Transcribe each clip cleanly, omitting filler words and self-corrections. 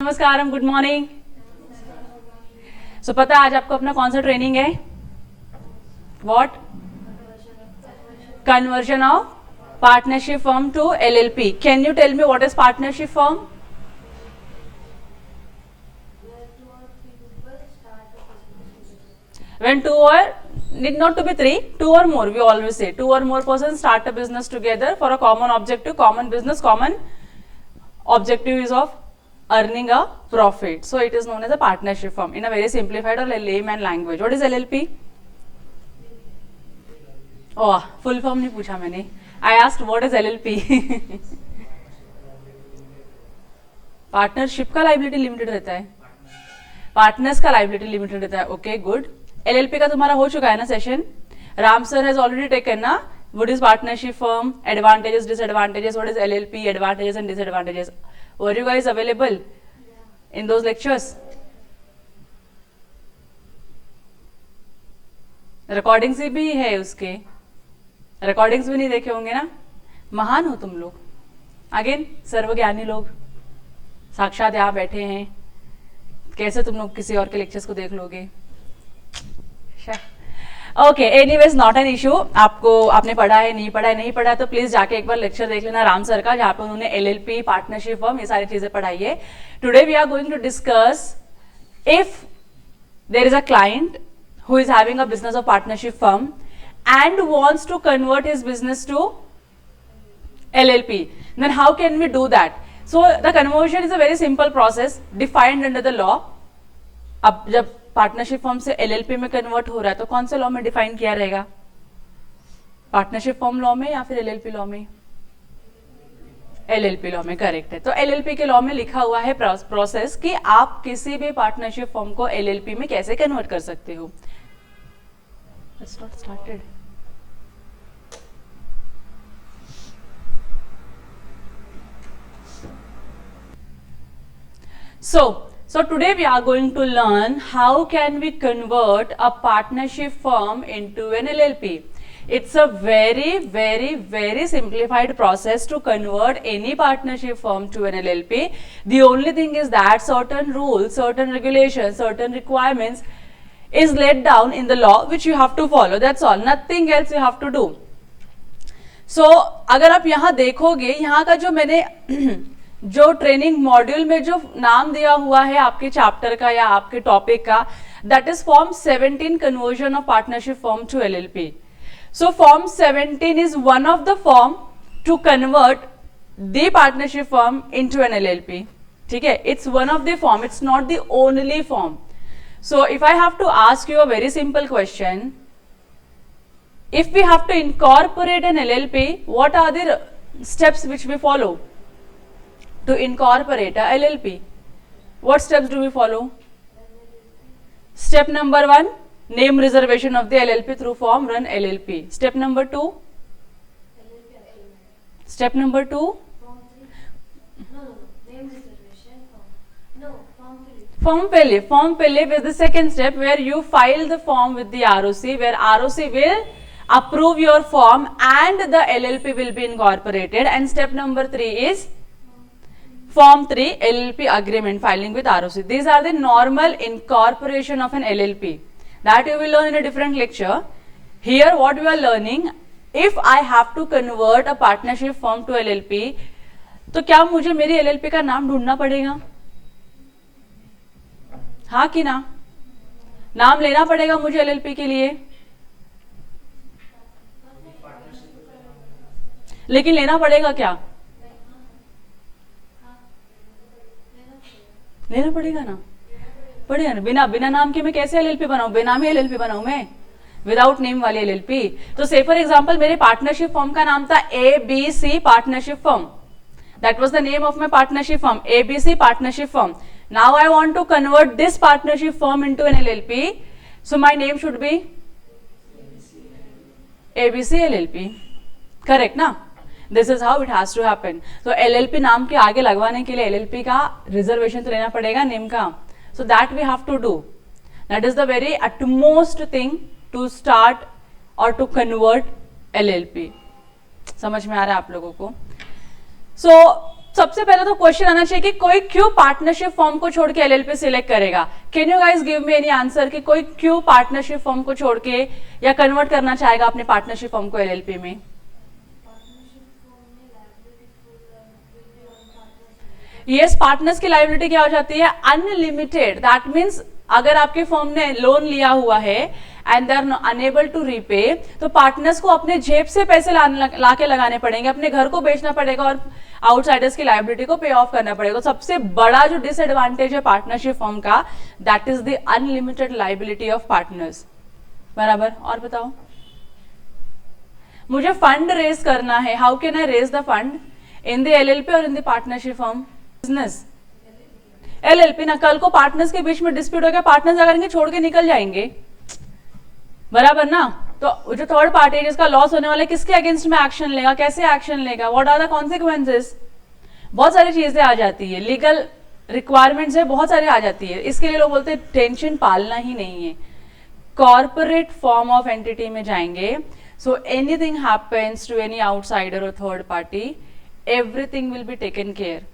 नमस्कारम, good morning. सो पता है आज आपको अपना कौन सा ट्रेनिंग है? What? Conversion of partnership firm to LLP. Can you tell me what is partnership firm? When two or need not to be three, two or more, we always say two or more persons start a business together for a common objective, common business, common objective is of earning a profit. So it is known as a partnership firm in a very simplified or layman language. What is LLP? Oh, full form नहीं पूछा मैंने. I asked what is LLP. Partnership का liability limited रहता है, partners का liability limited रहता है. Okay good. LLP का तुम्हारा हो चुका है ना session? Ram sir has already taken ना what is partnership firm, advantages, disadvantages, what is LLP, advantages and disadvantages. Were you guys available in those lectures? Recordings भी है उसके, रिकॉर्डिंग्स भी नहीं देखे होंगे ना. महान हो तुम लोग, अगेन सर्वज्ञानी लोग साक्षात यहाँ बैठे हैं. कैसे तुम लोग किसी और के लेक्चर्स को देख लोगे? Okay, anyways not an issue. आपने पढ़ा है, नहीं पढ़ा है, नहीं पढ़ा है तो प्लीज जाके एक बार लेक्चर देख लेना राम सर का, जहाँ पे उन्होंने एलएलपी, पार्टनरशिप फर्म, ये सारी चीजें पढ़ाई है. Today we are going to discuss if there is a client who is having a business of partnership firm and wants to convert his business to LLP, then how can we do that? So the conversion is a very simple process defined under the law. अब जब partnership firm से LLP में convert हो रहा है तो कौन से लॉ में डिफाइन किया रहेगा? पार्टनरशिप फर्म लॉ में या फिर एलएलपी लॉ में? एलएलपी लॉ में, करेक्ट है. तो एलएलपी के लॉ में लिखा हुआ है प्रोसेस कि आप किसी भी पार्टनरशिप फर्म को एलएलपी में कैसे कन्वर्ट कर सकते हो. Let's not started. So today we are going to learn how can we convert a partnership firm into an LLP. It's a very simplified process to convert any partnership firm to an LLP. The only thing is that certain rules, certain regulations, certain requirements is laid down in the law which you have to follow. That's all, nothing else you have to do. So अगर आप यहाँ देखोगे, यहाँ का जो मैंने जो training module में जो नाम दिया हुआ है आपके चैप्टर का या आपके टॉपिक का, that is form 17 conversion of partnership form to LLP. So form 17 is one of the form to convert the partnership form into an LLP. ठीक है, it's one of the form, it's not the only form. So if I have to ask you a very simple question, if we have to incorporate an LLP, what are the steps which we follow to incorporate a LLP? What steps do we follow? Step number 1, name reservation of the LLP through form run LLP. Step number 2. Step number 2. Form fill is the second step where you file the form with the ROC, where ROC will approve your form and the LLP will be incorporated. And step number 3 is form 3, LLP agreement filing with ROC. These are the normal incorporation of an LLP that you will learn in a different lecture. Here what we are learning, if I have to convert a partnership firm to LLP, तो क्या मुझे मेरी LLP का नाम ढूंढना पड़ेगा? हाँ कि ना? नाम लेना पड़ेगा मुझे एलएलपी के लिए, लेकिन लेना पड़ेगा क्या? लेना पड़ेगा ना, पड़ेगा ना. बिना नाम के मैं कैसे एलएलपी बनाऊं? बेनामी एलएलपी बनाऊं मैं, विदाउट नेम वाली एलएलपी. तो से फॉर एग्जांपल मेरे पार्टनरशिप फर्म का नाम था ABC partnership firm. That was the name of my partnership firm, ABC partnership firm. Now I want to convert this partnership firm into an LLP. So my name should be ABC LLP. Correct ना? This is how it has to happen. So LLP नाम के आगे लगवाने के लिए LLP का reservation तो लेना पड़ेगा नेम का. So that we have to do. That is the very utmost thing to start or to convert LLP. समझ में आ रहा है आप लोगों को? So सबसे पहले तो क्वेश्चन आना चाहिए कि कोई क्यों पार्टनरशिप फॉर्म को छोड़ के एलएलपी सिलेक्ट करेगा। Can you guys give me any answer कि कोई क्यों पार्टनरशिप फॉर्म को छोड़ के या कन्वर्ट करना चाहेगा अपने पार्टनरशिप फॉर्म को एलएलपी में? यस, पार्टनर्स की लायबिलिटी क्या हो जाती है? अनलिमिटेड। दैट मीन्स अगर आपके फर्म ने लोन लिया हुआ है and they are unable to repay, तो पार्टनर्स को अपने जेब से पैसे ला के लगाने पड़ेंगे, अपने घर को बेचना पड़ेगा और आउटसाइडर्स की लायबिलिटी को पे ऑफ करना पड़ेगा। तो सबसे बड़ा जो डिसएडवांटेज है पार्टनरशिप फर्म का, that is the unlimited liability of partners. बराबर। और बताओ, मुझे फंड रेज करना है, how can I raise the fund? In the LLP और in the partnership firm? Business LLP ना। कल को पार्टनर्स के बीच में डिस्प्यूट हो गया, पार्टनर्स अगर छोड़ के निकल जाएंगे, बराबर ना। तो जो थर्ड पार्टी जिसका लॉस होने वाला है, किसके अगेंस्ट में एक्शन लेगा, कैसे एक्शन लेगा, व्हाट आर द कॉन्सिक्वेंसेस, बहुत सारी चीजें आ जाती है, लीगल रिक्वायरमेंट्स है बहुत सारी आ जाती है। इसके लिए लोग बोलते हैं टेंशन पालना ही नहीं है। कॉर्पोरेट फॉर्म ऑफ एंटिटी में जाएंगे, so anything happens to any outsider और third party, everything will be taken care,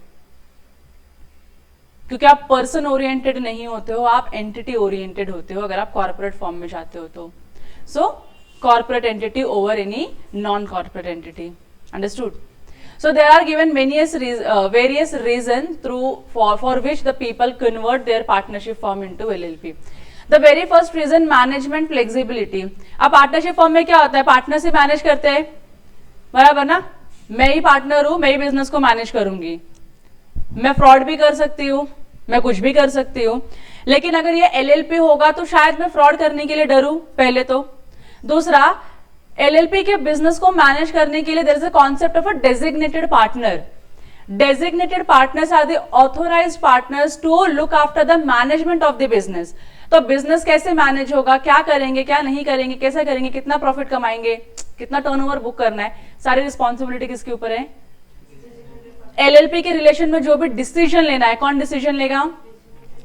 क्योंकि आप पर्सन ओरिएंटेड नहीं होते हो, आप एंटिटी ओरिएंटेड होते हो अगर आप कॉर्पोरेट फॉर्म में जाते हो तो। So corporate entity over any non corporate entity, understood? So there are given various reasons for which the people convert their partnership firm into LLP. The very first reason, management flexibility. अब partnership form में क्या होता है? Partner से manage करते हैं, बराबर ना। मैं ही पार्टनर हूं, मैं ही बिजनेस को मैनेज करूंगी, मैं फ्रॉड भी कर सकती हूँ, मैं कुछ भी कर सकती हूँ। लेकिन अगर ये एलएलपी होगा तो शायद मैं फ्रॉड करने के लिए डरूं, पहले तो। दूसरा, एलएलपी के बिजनेस को मैनेज करने के लिए there is a concept of a designated partner. Designated partners are the authorised partners to look after the management of the business. तो बिजनेस कैसे मैनेज होगा, क्या करेंगे, क्या नहीं करेंगे, कैसे करेंगे, कितना प्रॉफिट कमाएंगे, कितना टर्नओवर बुक करना है, सारी रिस्पॉन्सिबिलिटी किसके ऊपर है? एलएलपी के रिलेशन में जो भी डिसीजन लेना है, कौन डिसीजन लेगा?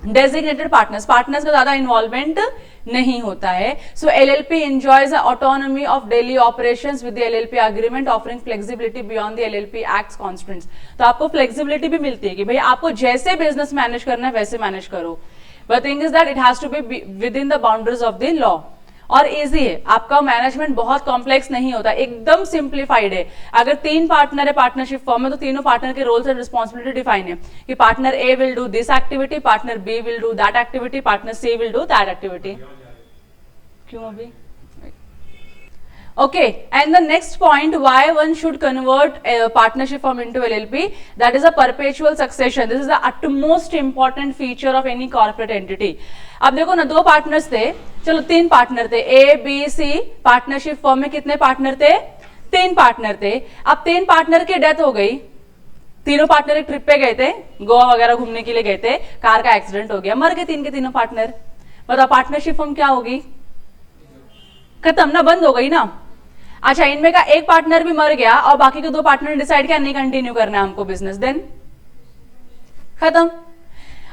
Designated partners. पार्टनर्स का ज्यादा इन्वॉल्वमेंट नहीं होता है। So LLP enjoys autonomy of daily operations with the LLP agreement, offering flexibility beyond the LLP acts constants. तो आपको फ्लेक्सिबिलिटी भी मिलती है कि भाई आपको जैसे बिजनेस मैनेज करना है वैसे मैनेज करो, but thing is that it has to be within the boundaries of the law. और इजी है, आपका मैनेजमेंट बहुत कॉम्प्लेक्स नहीं होता, एकदम सिंप्लीफाइड है। अगर 3 पार्टनर है पार्टनरशिप फॉर्म में, तो तीनों पार्टनर के रोल्स एंड रिस्पॉन्सिबिलिटी डिफाइन है कि partner A will do this activity, partner B will do that activity, partner C will do that activity. क्यों अभी? Okay, and the next point, why one should convert a partnership firm into LLP, that is a perpetual succession. This is the utmost important feature of any corporate entity. अब देखो ना, 2 partners थे, चलो 3 partner थे, A B C. Partnership firm में कितने partner थे? 3 partner थे। अब 3 पार्टनर की डेथ हो गई, तीनों पार्टनर एक ट्रिप पे गए थे, गोवा वगैरह घूमने के लिए गए थे, कार का एक्सीडेंट हो गया, मर गए 3 के तीनों पार्टनर। बताओ पार्टनरशिप फर्म क्या होगी? खत्म ना, बंद हो गई ना। अच्छा, इनमें का एक पार्टनर भी मर गया और बाकी के 2 पार्टनर ने डिसाइड किया नहीं कंटिन्यू करना है हमको बिजनेस, देन खत्म।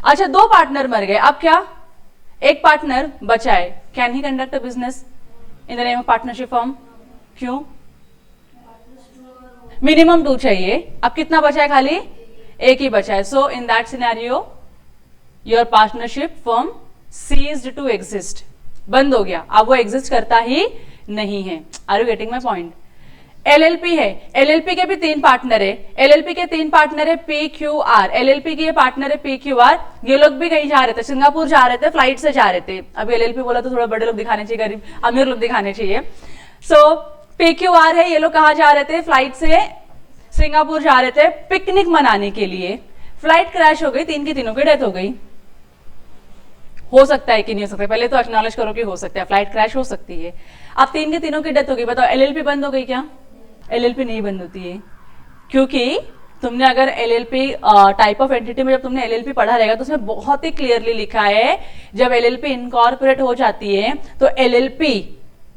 अच्छा, 2 पार्टनर मर गए, अब क्या? एक पार्टनर बचा है, can he conduct a business in the name of partnership firm? क्यों? मिनिमम 2 चाहिए। अब कितना बचा है? खाली एक ही बचा है। So in that scenario your partnership firm ceased to exist, बंद हो गया, अब वो एग्जिस्ट करता ही नहीं है। Are you getting my point? LLP है, एलएलपी के भी 3 पार्टनर है, एलएलपी के 3 पार्टनर है पी क्यू आर, एलएलपी के पार्टनर है पी क्यू आर। ये लोग भी कहीं जा रहे थे, सिंगापुर जा रहे थे, फ्लाइट से जा रहे थे। अब एलएलपी बोला तो थोड़ा बड़े लोग दिखाने चाहिए, गरीब अमीर लोग दिखाने चाहिए। सो पी क्यू आर है, ये लोग कहाँ जा रहे थे? फ्लाइट से सिंगापुर जा रहे थे पिकनिक मनाने के लिए। फ्लाइट क्रैश हो गई, 3 की तीनों की डेथ हो गई। हो सकता है कि नहीं हो सकता, पहले तो एक्नॉलेज करो कि हो सकता है, फ्लाइट क्रैश हो सकती है। अब 3 के तीनों की डेथ हो गई, बताओ एलएलपी बंद हो गई क्या? एलएलपी नहीं बंद होती है, क्योंकि तुमने अगर एलएलपी टाइप ऑफ एंटिटी में जब तुमने एलएलपी पढ़ा रहेगा तो उसमें बहुत ही क्लियरली लिखा है, जब एलएलपी इनकॉर्पोरेट हो जाती है तो एलएलपी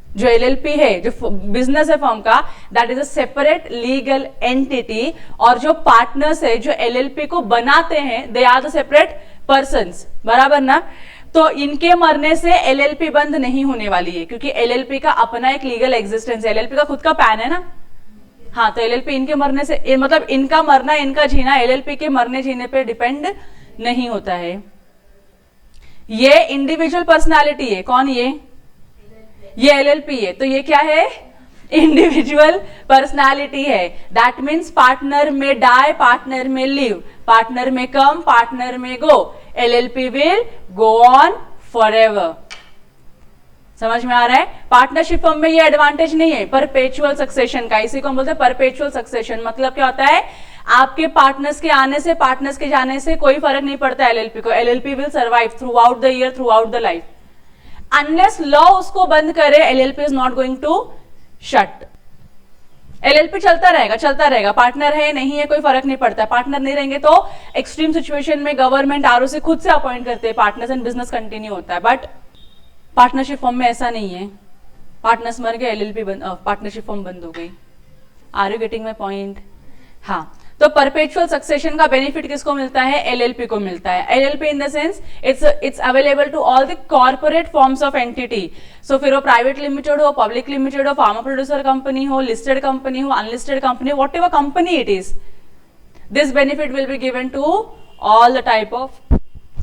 जो एलएलपी है, जो बिजनेस है फर्म का, that is a separate legal entity. और जो पार्टनर्स है जो एलएलपी को बनाते हैं, they are the separate persons, बराबर ना। तो इनके मरने से एलएलपी बंद नहीं होने वाली है, क्योंकि एलएलपी का अपना एक लीगल एग्जिस्टेंस है। एलएलपी का खुद का पैन है ना, हाँ, तो एलएलपी इनके मरने से मतलब इनका मरना इनका जीना एलएलपी के मरने जीने पे डिपेंड नहीं होता है। ये इंडिविजुअल पर्सनालिटी है, कौन ये एलएलपी है, तो ये क्या है इंडिविजुअल पर्सनालिटी है। That means partner may die, partner may live, partner may come, partner may go, LLP will go on forever. समझ में आ रहा है? पार्टनरशिप फर्म में ये एडवांटेज नहीं है परपेचुअल सक्सेशन का, इसी को हम बोलते हैं परपेचुअल सक्सेशन। मतलब क्या होता है, आपके पार्टनर्स के आने से पार्टनर्स के जाने से कोई फर्क नहीं पड़ता एलएलपी को। LLP will survive throughout the year, throughout the life. Unless law उसको बंद करे, LLP is not going to shut. LLP चलता रहेगा, पार्टनर है नहीं है कोई फर्क नहीं पड़ता। पार्टनर नहीं रहेंगे तो एक्सट्रीम सिचुएशन में गवर्नमेंट आरओसी खुद से अपॉइंट करते हैं पार्टनर्स एंड बिजनेस कंटिन्यू होता है। बट पार्टनरशिप फॉर्म में ऐसा नहीं है, पार्टनर्स मर गए एलएलपी पार्टनरशिप फॉर्म बंद हो गई। Are you getting my point? हाँ, तो परपेचुअल सक्सेशन का बेनिफिट किसको मिलता है? एलएलपी को मिलता है। LLP in the sense it's available to all the corporate forms of entity. So फिर वो प्राइवेट लिमिटेड हो, पब्लिक लिमिटेड हो, फार्मा प्रोड्यूसर कंपनी हो, लिस्टेड कंपनी हो, unlisted company, whatever company it is, this benefit will be given to all the type of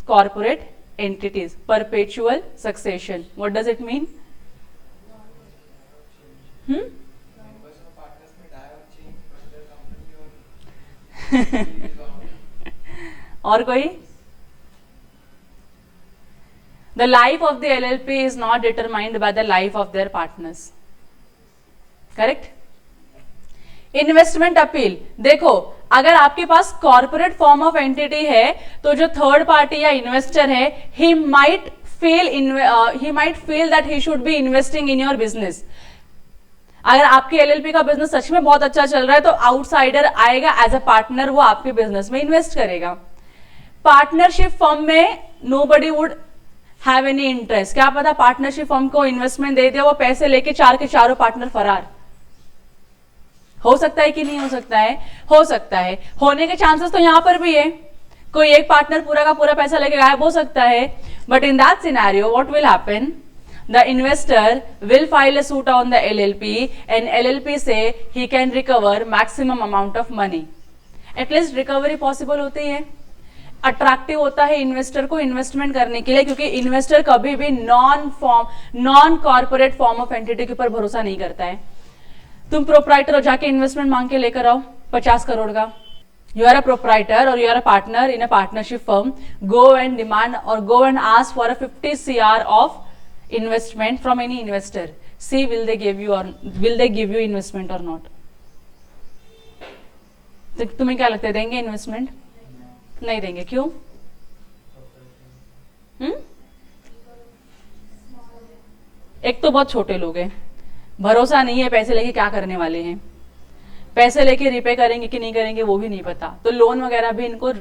corporate entities. Perpetual succession, what does it mean? और कोई? The life of the LLP is not determined by the life of their partners. Correct? Investment appeal, देखो अगर आपके पास corporate form of entity है तो जो third party या investor है he might feel that he should be investing in your business. अगर आपके एलएलपी का बिजनेस सच में बहुत अच्छा चल रहा है तो आउटसाइडर आएगा एज अ पार्टनर, वो आपके बिजनेस में इन्वेस्ट करेगा। पार्टनरशिप फर्म में nobody would have any interest. क्या पता पार्टनरशिप फर्म को इन्वेस्टमेंट दे दिया, वो पैसे लेके चार के चारों पार्टनर फरार। हो सकता है कि नहीं हो सकता है? हो सकता है। होने के चांसेस तो यहां पर भी है, कोई एक पार्टनर पूरा का पूरा पैसा लेके गायब हो सकता है। But in that scenario what will happen, the investor will file a suit on the LLP and LLP से ही can recover maximum amount of money. At least recovery possible होती है। अट्रैक्टिव होता है इन्वेस्टर को इन्वेस्टमेंट करने के लिए, क्योंकि इन्वेस्टर कभी भी non corporate form of entity के ऊपर भरोसा नहीं करता है। तुम प्रोप्राइटर हो, जाके इन्वेस्टमेंट मांग के लेकर आओ 50 करोड़ का। You are a proprietor or you are a partner in a partnership firm, go and demand or go and ask for a 50 CR of investment from any investor. See will they give you investment or not. तो तुम्हें क्या लगता है, देंगे investment? नहीं देंगे। क्यों? एक तो बहुत छोटे लोग हैं, भरोसा नहीं है पैसे लेके क्या करने वाले हैं, पैसे लेके रिपे करेंगे कि नहीं करेंगे वो भी नहीं पता, तो लोन वगैरह भी इनको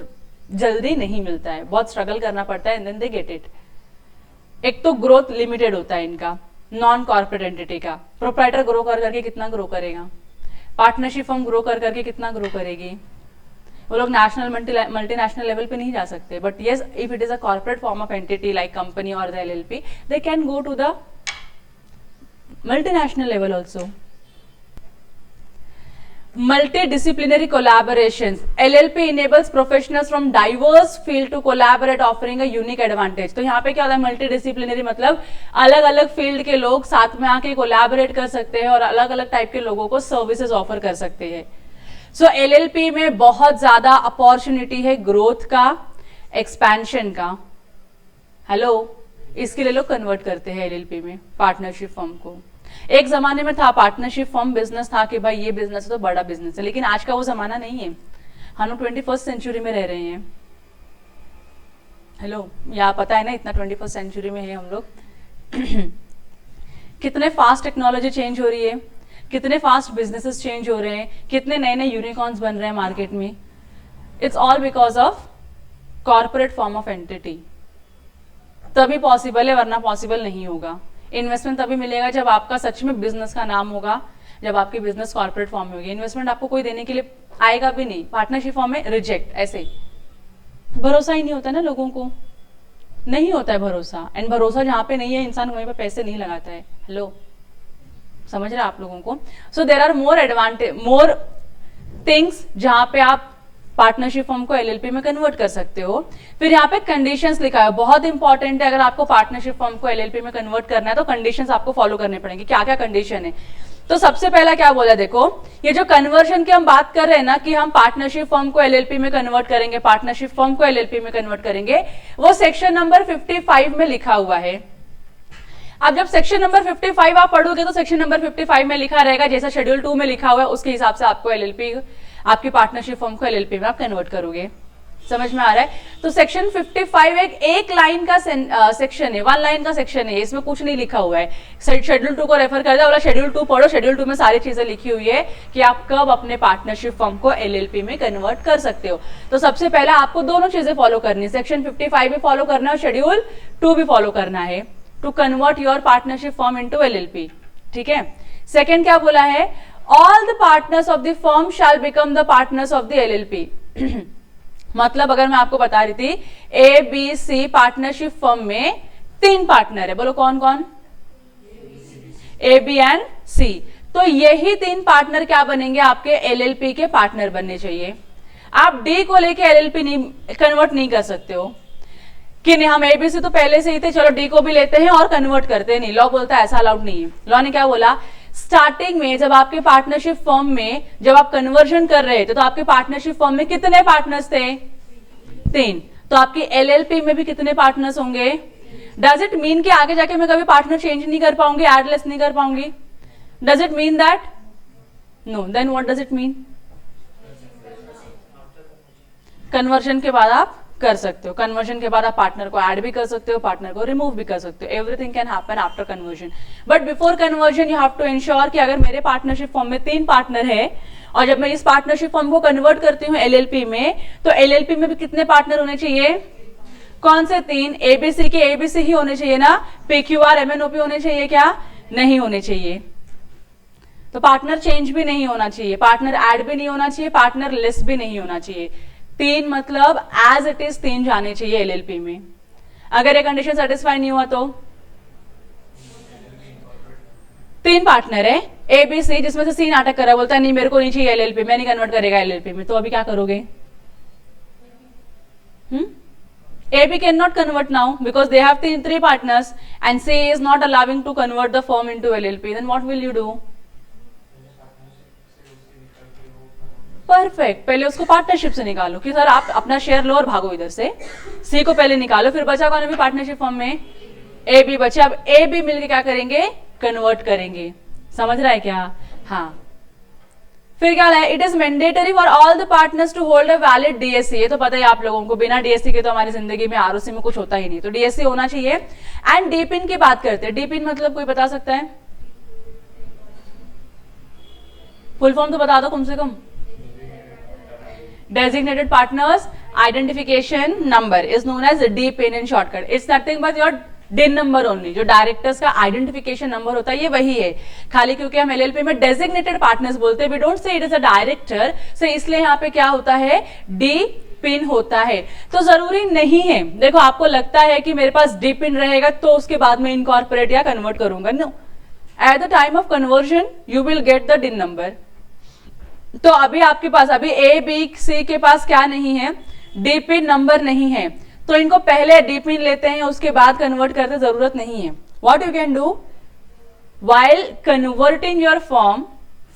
जल्दी नहीं मिलता है, बहुत स्ट्रगल करना पड़ता है and then they get it. एक तो ग्रोथ लिमिटेड होता है इनका, नॉन कॉर्पोरेट एंटिटी का। प्रोप्राइटर ग्रो कर करके कितना ग्रो करेगा, पार्टनरशिप फर्म ग्रो कर करके कितना ग्रो करेगी, वो लोग नेशनल मल्टीनेशनल लेवल पे नहीं जा सकते। But yes, if it is a corporate form of entity like company or the LLP, they can go to the multinational level also. Multidisciplinary collaborations. LLP enables professionals from diverse field to collaborate, offering a unique advantage. तो यहाँ पे क्या होता है multidisciplinary, मतलब अलग अलग field के लोग साथ में आके कोलैबोरेट कर सकते हैं और अलग अलग टाइप के लोगों को सर्विसेज ऑफर कर सकते हैं। सो एलएलपी में बहुत ज्यादा अपॉर्चुनिटी है ग्रोथ का, एक्सपेंशन का। हेलो, इसके लिए लोग कन्वर्ट करते हैं एलएलपी में पार्टनरशिप फर्म को। एक जमाने में था पार्टनरशिप फर्म बिजनेस था कि भाई ये बिजनेस है तो बड़ा बिजनेस है, लेकिन आज का वो जमाना नहीं है। हम लोग 21st सेंचुरी में रह रहे हैं। हेलो, यहाँ पता है ना, इतना 21st सेंचुरी में है हम लोग। कितने फास्ट टेक्नोलॉजी चेंज हो रही है, कितने फास्ट बिजनेसेस चेंज हो रहे हैं, कितने नए नए यूनिकॉर्न्स बन रहे हैं मार्केट में। It's all because of corporate form of entity. तभी पॉसिबल है, वरना पॉसिबल नहीं होगा। इन्वेस्टमेंट तभी मिलेगा जब आपका सच में बिजनेस का नाम होगा, जब आपकी बिजनेस कॉर्पोरेट फॉर्म में होगी। इन्वेस्टमेंट आपको कोई देने के लिए आएगा भी नहीं, पार्टनरशिप फॉर्म में रिजेक्ट। ऐसे भरोसा ही नहीं होता ना लोगों को, नहीं होता है भरोसा। एंड भरोसा जहाँ पे नहीं है इंसान वहीं पे पैसे नहीं लगाता है। हेलो, समझ रहे हैं आप लोगों को? So there are more things जहां पे आप पार्टनरशिप फॉर्म को एलएलपी में कन्वर्ट कर सकते हो। फिर यहाँ पे कंडीशंस लिखा है, बहुत इंपॉर्टेंट है। अगर आपको पार्टनरशिप फॉर्म को एलएलपी में कन्वर्ट करना है तो कंडीशंस आपको फॉलो करने पड़ेंगे। क्या क्या कंडीशन है? तो सबसे पहला क्या बोला, देखो ये जो कन्वर्जन की हम बात कर रहे हैं ना कि हम पार्टनरशिप फॉर्म को एलएलपी में कन्वर्ट करेंगे, पार्टनरशिप फॉर्म को एलएलपी में कन्वर्ट करेंगे, वो सेक्शन नंबर 55 में लिखा हुआ है। अब जब सेक्शन नंबर 55 आप पढ़ोगे तो सेक्शन नंबर 55 में लिखा रहेगा, जैसा शेड्यूल 2 में लिखा हुआ है उसके हिसाब से आपको एलएलपी, आपकी पार्टनरशिप फॉर्म को एलएलपी में आप कन्वर्ट करोगे। समझ में आ रहा है? तो सेक्शन 55 एक लाइन का सेक्शन है, 1 लाइन का सेक्शन है, इसमें कुछ नहीं लिखा हुआ है। शेड्यूल 2 को रेफर कर दे, बोला शेड्यूल 2 पढ़ो, शेड्यूल 2 में सारी चीजें लिखी हुई है कि आप कब अपने पार्टनरशिप फॉर्म को एलएलपी में कन्वर्ट कर सकते हो। तो सबसे पहले आपको दोनों चीजें फॉलो करनी है, सेक्शन 55 भी फॉलो करना है और शेड्यूल 2 भी फॉलो करना है to convert your partnership form into LLP. ठीक है। सेकंड क्या बोला है, all the partners of the firm shall become the partners of the LLP. मतलब अगर मैं आपको बता रही थी A B C partnership firm में 3 पार्टनर है, बोलो कौन कौन? A B and C. तो यही 3 पार्टनर क्या बनेंगे? आपके एलएलपी के पार्टनर बनने चाहिए। आप डी को लेके एलएलपी नहीं कन्वर्ट नहीं कर सकते हो कि नहीं हम एबीसी तो पहले से ही थे, चलो डी को भी लेते हैं और कन्वर्ट करते हैं। नहीं, लॉ बोलता है ऐसा अलाउड नहीं है। लॉ ने क्या बोला, स्टार्टिंग में जब आपके पार्टनरशिप फर्म में जब आप कन्वर्जन कर रहे थे तो आपके पार्टनरशिप फर्म में कितने पार्टनर्स थे? 3। तो आपकी एलएलपी में भी कितने पार्टनर्स होंगे? डज इट मीन कि आगे जाके मैं कभी पार्टनर चेंज नहीं कर पाऊंगी, एडलेस नहीं कर पाऊंगी? Does it mean that? No. Then what does it mean? Conversion के बाद आप कर सकते हो, कन्वर्जन के बाद आप पार्टनर को ऐड भी कर सकते हो, पार्टनर को रिमूव भी कर सकते हो। Everything can happen after conversion, but before conversion you have to ensure कि अगर मेरे पार्टनरशिप फॉर्म में 3 पार्टनर है और जब मैं इस पार्टनरशिप फॉर्म को कन्वर्ट करती हूँ एलएलपी में, तो एलएलपी में भी कितने पार्टनर होने चाहिए? कौन से 3? एबीसी के एबीसी ही होने चाहिए ना? पीक्यूआर एमएनओपी होने चाहिए क्या? नहीं होने चाहिए। तो पार्टनर चेंज भी नहीं होना चाहिए, पार्टनर ऐड भी नहीं होना चाहिए, पार्टनर लेस भी नहीं होना चाहिए। 3 मतलब एज इट इज 3 जाने चाहिए एलएलपी में। अगर ये कंडीशन सेटिस्फाई नहीं हुआ तो 3 पार्टनर है एबीसी, जिसमें से सी नाटक कर रहा है, बोलता है नहीं मेरे को नहीं चाहिए एलएलपी, मैं नहीं कन्वर्ट करेगा एलएलपी में, तो अभी क्या करोगे? AB cannot convert now because they have 3 partners and C is not allowing to convert the firm into LLP. Then what will you do? Perfect, पहले उसको पार्टनरशिप से निकालो कि सर आप अपना शेयर लो और भागो इधर से। सी को पहले निकालो, फिर बचा कौन अभी पार्टनरशिप फॉर्म में? ए बी बचे। अब ए बी मिलकर क्या करेंगे? कन्वर्ट करेंगे। समझ रहा है क्या? हाँ। फिर क्या है, it is mandatory for all the partners to hold a valid DSC. ये तो पता है आप लोगों को, बिना डीएससी के तो हमारी जिंदगी में आरओसी में कुछ होता ही नहीं, तो डीएससी होना चाहिए। एंड डी पिन की बात करते हैं, डी पिन मतलब कोई बता सकता है? फुल फॉर्म तो बता दो कम से कम। Designated partners identification number is known as D pin in shortcut. It's nothing but your DIN number only. जो डायरेक्टर्स का आइडेंटिफिकेशन नंबर होता है ये वही है, खाली क्योंकि हम एलएलपी में डेजिग्नेटेड पार्टनर्स बोलते हैं, we don't say it is a director, so इसलिए यहाँ पे क्या होता है? डी पिन होता है। तो जरूरी नहीं है, देखो आपको लगता है कि मेरे पास डी पिन रहेगा तो उसके बाद में इनकॉर्पोरेट या कन्वर्ट करूंगा, no. At the time of conversion you will get the DIN number. तो अभी आपके पास अभी ए बी सी के पास क्या नहीं है? डी पिन नंबर नहीं है, तो इनको पहले डी पिन लेते हैं उसके बाद कन्वर्ट करते, जरूरत नहीं है। What you can do while converting your form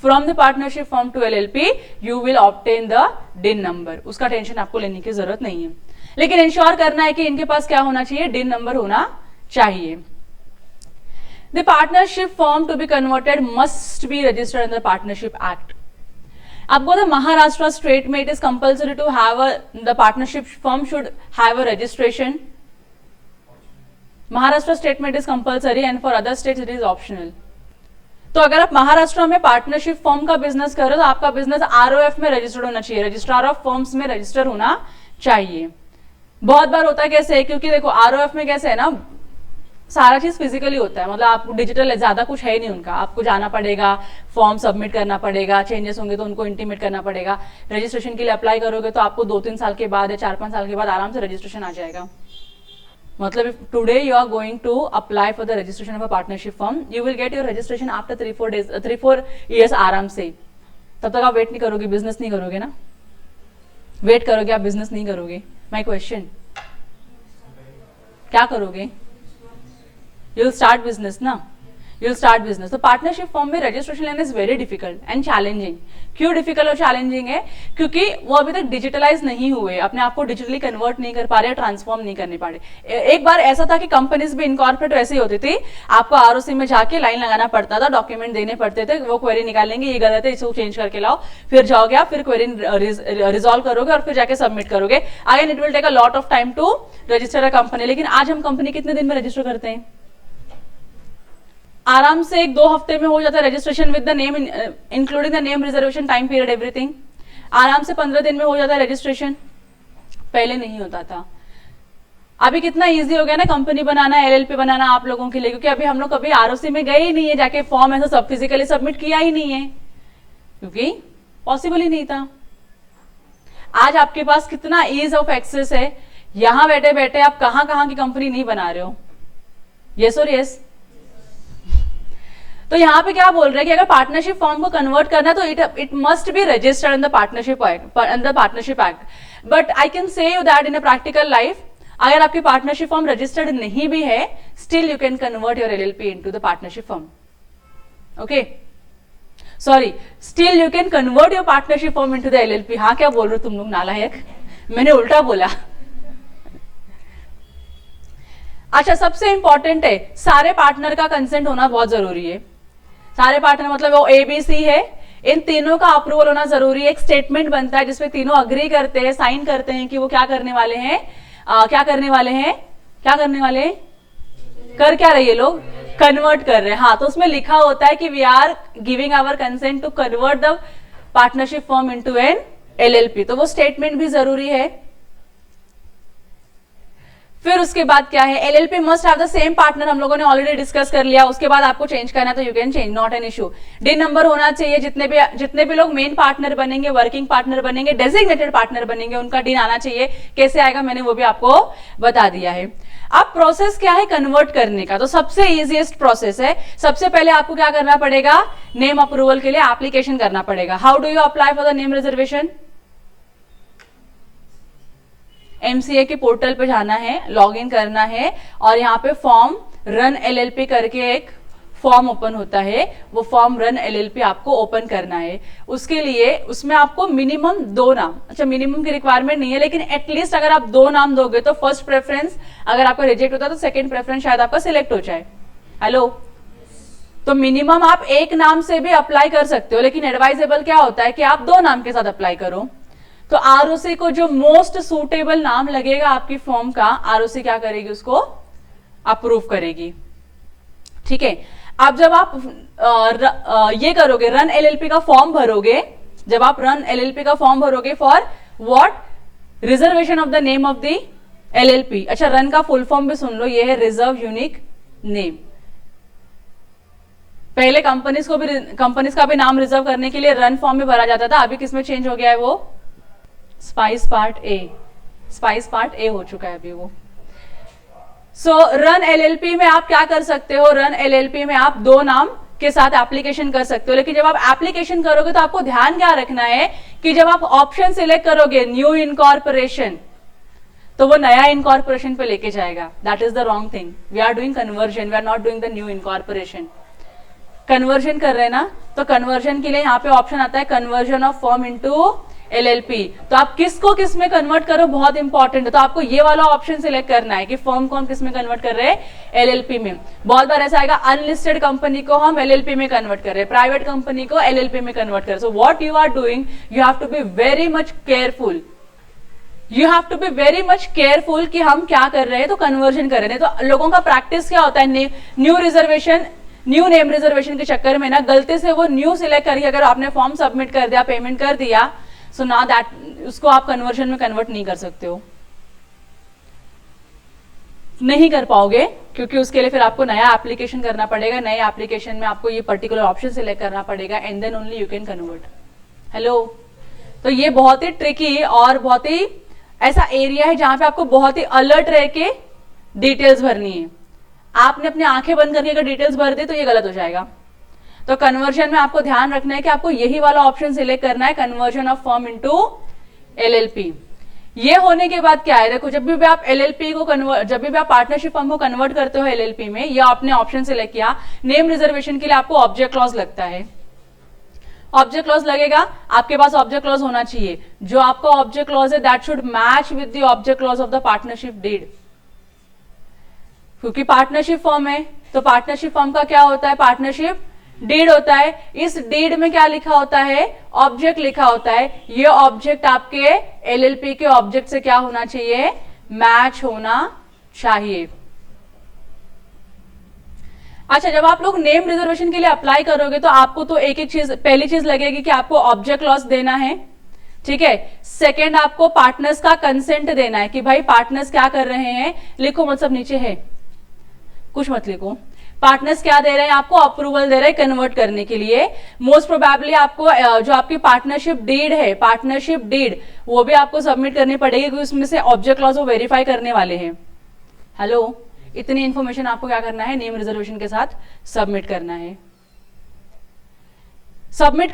from the partnership form to LLP, you will obtain the DIN number. उसका टेंशन आपको लेने की जरूरत नहीं है, लेकिन इंश्योर करना है कि इनके पास क्या होना चाहिए? DIN नंबर होना चाहिए। The partnership form to be converted must be registered under Partnership Act. आपको तो महाराष्ट्र स्टेट में it is compulsory to have the partnership firm should have a registration. Maharashtra state में it is compulsory and for other states it is optional. तो अगर आप महाराष्ट्र में partnership firm का business कर रहे हो तो आपका बिजनेस आरओएफ में रजिस्टर्ड होना चाहिए, रजिस्ट्रार ऑफ फर्म्स में रजिस्टर होना चाहिए। बहुत बार होता है कैसे है, क्योंकि देखो आरओएफ में कैसे है ना, सारा चीज फिजिकली होता है, मतलब आपको डिजिटल ज्यादा कुछ है ही नहीं उनका, आपको जाना पड़ेगा, फॉर्म सबमिट करना पड़ेगा, चेंजेस होंगे तो उनको इंटीमेट करना पड़ेगा। रजिस्ट्रेशन के लिए अप्लाई करोगे तो आपको 2-3 साल के बाद या 4-5 साल के बाद आराम से रजिस्ट्रेशन आ जाएगा। मतलब if today you are going to apply for the registration of a partnership firm, you will get your registration after 3-4 days, 3-4 years आराम से. तब तक आप वेट नहीं करोगे, बिजनेस नहीं करोगे ना, वेट करोगे आप, बिजनेस नहीं करोगे. माई क्वेश्चन, क्या करोगे? यू विल स्टार्ट बिजनेस ना, यू विल स्टार्ट बिजनेस. तो पार्टनरशिप फॉर्म में रजिस्ट्रेशन लेना is very difficult and challenging. क्यों डिफिकल्ट और चैलेंजिंग है? क्योंकि वो अभी तक डिजिटलाइज नहीं हुए, अपने आप को डिजिटली कन्वर्ट नहीं कर पा रहे, ट्रांसफॉर्म नहीं करने पा रहे. एक बार ऐसा था कि कंपनीज भी इनकॉर्पोरेट वैसे ही होती थी, आपको आरओसी में जाके लाइन लगाना पड़ता था, डॉक्यूमेंट देने पड़ते थे, वो क्वेरी निकालेंगे, ये गलत है इसको चेंज करके लाओ, फिर जाओगे आप, फिर क्वेरी रिजॉल्व करोगे और फिर जाके सबमिट करोगे. Again it will take a lot of time to register a company. लेकिन आज हम कंपनी कितने दिन में रजिस्टर करते हैं? आराम से 1-2 हफ्ते में हो जाता है registration with the name, including the name, reservation, time period, everything. आराम से 15 दिन में हो जाता है रजिस्ट्रेशन. पहले नहीं होता था. अभी कितना इजी हो गया ना कंपनी बनाना, एलएलपी बनाना आप लोगों के लिए, क्योंकि अभी हम लोग कभी आरओसी में गए ही नहीं है, जाके फॉर्म ऐसा सब फिजिकली सबमिट किया ही नहीं है, क्योंकि पॉसिबल ही नहीं था. आज आपके पास कितना ईज ऑफ एक्सेस है, यहां बैठे बैठे आप कहां कहां की कंपनी नहीं बना रहे हो. यस और यस. तो यहाँ पे क्या बोल रहे हैं कि अगर पार्टनरशिप फॉर्म को कन्वर्ट करना है तो it must be registered in the partnership act. But I can say you that in a practical life, अगर आपकी पार्टनरशिप फॉर्म रजिस्टर्ड नहीं भी है, still you can convert your LLP into the partnership form. Okay, sorry, still you can convert your partnership form into the LLP. हाँ, क्या बोल रहे हो तुम लोग नालायक, मैंने उल्टा बोला. अच्छा, सबसे इंपॉर्टेंट है, सारे पार्टनर का कंसेंट होना बहुत जरूरी है. सारे पार्टनर मतलब वो एबीसी है, इन तीनों का अप्रूवल होना जरूरी है. एक स्टेटमेंट बनता है जिसमें तीनों अग्री करते हैं, साइन करते हैं कि वो क्या करने वाले हैं, क्या करने वाले हैं, कर क्या रहे ये लोग, कन्वर्ट कर रहे हैं. हाँ, तो उसमें लिखा होता है कि we are giving our consent to convert the partnership form into an LLP. तो वो स्टेटमेंट भी जरूरी है. फिर उसके बाद क्या है, LLP must have the same partner, हम लोगों ने ऑलरेडी डिस्कस कर लिया. उसके बाद आपको चेंज करना है तो you can change, not an issue. D number होना चाहिए, जितने भी लोग मेन पार्टनर बनेंगे, वर्किंग पार्टनर बनेंगे, डेजिग्नेटेड पार्टनर बनेंगे, उनका डीन आना चाहिए. कैसे आएगा मैंने वो भी आपको बता दिया है. अब प्रोसेस क्या है कन्वर्ट करने का, तो सबसे इजीएस्ट प्रोसेस है. सबसे पहले आपको क्या करना पड़ेगा, नेम अप्रूवल के लिए एप्लीकेशन करना पड़ेगा. How do you apply for the name reservation? MCA के पोर्टल पे जाना है, लॉगिन करना है और यहाँ पे फॉर्म रन एलएलपी करके एक फॉर्म ओपन होता है. वो फॉर्म रन एलएलपी आपको ओपन करना है. उसके लिए उसमें आपको मिनिमम 2 नाम, अच्छा मिनिमम की रिक्वायरमेंट नहीं है, लेकिन एटलीस्ट अगर आप 2 नाम दोगे तो फर्स्ट प्रेफरेंस, अगर आपका रिजेक्ट होता है तो सेकंड प्रेफरेंस शायद आपका सिलेक्ट हो जाए. हेलो, तो मिनिमम आप 1 नाम से भी अप्लाई कर सकते हो, लेकिन एडवाइजेबल क्या होता है कि आप 2 नाम के साथ अप्लाई करो. तो आरओसी को जो मोस्ट सूटेबल नाम लगेगा आपकी फॉर्म का, आरओसी क्या करेगी, उसको अप्रूव करेगी. ठीक है. अब जब आप ये करोगे, रन एलएलपी का फॉर्म भरोगे, जब आप रन एलएलपी का फॉर्म भरोगे for what, reservation of the name of the LLP. अच्छा, रन का फुल फॉर्म भी सुन लो, ये है रिजर्व यूनिक नेम. पहले कंपनीज का भी नाम रिजर्व करने के लिए रन फॉर्म में भरा जाता था, अभी किसमें चेंज हो गया है, वो स्पाइस पार्ट ए हो चुका है अभी वो. सो रन एलएलपी में आप क्या कर सकते हो, रन एलएलपी में आप 2 नाम के साथ एप्लीकेशन कर सकते हो. लेकिन जब आप एप्लीकेशन करोगे तो आपको ध्यान क्या रखना है कि जब आप ऑप्शन सिलेक्ट करोगे न्यू इनकॉर्पोरेशन, तो वो नया इनकॉर्पोरेशन पे लेके जाएगा. That is the wrong thing. We are doing conversion, we are not doing the new incorporation. Conversion कर रहे हैं ना, तो कन्वर्जन के लिए यहाँ पे ऑप्शन आता है conversion of form into LLP. तो आप किसको किस में कन्वर्ट करो, बहुत इंपॉर्टेंट है. तो आपको ये वाला ऑप्शन सिलेक्ट करना है कि फॉर्म को हम किस में कन्वर्ट कर रहे हैं, एलएलपी में. बहुत बार ऐसा आएगा, अनलिस्टेड कंपनी को हम एलएलपी में कन्वर्ट कर रहे हैं, प्राइवेट कंपनी को एलएलपी में कन्वर्ट कर रहे हैं. So what you are doing, you have to be very much careful. You have to be very much careful कि हम क्या कर रहे हैं, तो कन्वर्जन कर रहे हैं. तो लोगों का प्रैक्टिस क्या होता है, new reservation, new name reservation के चक्कर में ना गलती से वो न्यू सिलेक्ट करके अगर आपने फॉर्म सबमिट कर दिया, पेमेंट कर दिया, सो ना दैट, उसको आप कन्वर्जन में कन्वर्ट नहीं कर सकते हो, नहीं कर पाओगे, क्योंकि उसके लिए फिर आपको नया एप्लीकेशन करना पड़ेगा. नए एप्लीकेशन में आपको ये पर्टिकुलर ऑप्शन सिलेक्ट करना पड़ेगा and then only you can convert. Hello, तो ये बहुत ही ट्रिकी और बहुत ही ऐसा एरिया है जहां पे आपको बहुत ही अलर्ट रह के डिटेल्स भरनी है। आपने अपनी आंखें बंद करके अगर डिटेल्स भर दी तो ये गलत हो जाएगा। तो कन्वर्जन में आपको ध्यान रखना है कि आपको यही वाला ऑप्शन सिलेक्ट करना है, conversion of firm into LLP. ये होने के बाद क्या है, देखो जब भी आप एलएलपी को जब भी आप पार्टनरशिप फर्म को कन्वर्ट करते हो एलएलपी में, या आपने ऑप्शन सिलेक्ट किया, नेम रिजर्वेशन के लिए आपको ऑब्जेक्ट क्लॉज लगता है। ऑब्जेक्ट क्लॉज लगेगा, आपके पास ऑब्जेक्ट क्लॉज होना चाहिए। जो आपका ऑब्जेक्ट क्लॉज है that should match with the object clause of the partnership deed. क्योंकि पार्टनरशिप फर्म है तो पार्टनरशिप फर्म का क्या होता है, पार्टनरशिप डीड होता है। इस डीड में क्या लिखा होता है, ऑब्जेक्ट लिखा होता है। ये ऑब्जेक्ट आपके एलएलपी के ऑब्जेक्ट से क्या होना चाहिए, मैच होना चाहिए। अच्छा, जब आप लोग नेम रिजर्वेशन के लिए अप्लाई करोगे तो आपको तो एक एक चीज, पहली चीज लगेगी कि आपको ऑब्जेक्ट क्लॉज देना है, ठीक है। सेकेंड, आपको पार्टनर्स का कंसेंट देना है कि भाई पार्टनर्स क्या कर रहे हैं, लिखो मत, सब नीचे है, कुछ मत लिखो। पार्टनर्स क्या दे रहे हैं, आपको अप्रूवल दे रहे हैं कन्वर्ट करने के लिए। मोस्ट प्रोबेबली आपको जो आपकी पार्टनरशिप डीड है, पार्टनरशिप डीड, वो भी आपको सबमिट करनी पड़ेगी क्योंकि उसमें से ऑब्जेक्ट क्लॉज वो वेरीफाई करने वाले हैं। हेलो, इतनी इंफॉर्मेशन आपको क्या करना है, नेम रिजर्वेशन के साथ सबमिट करना है। सबमिट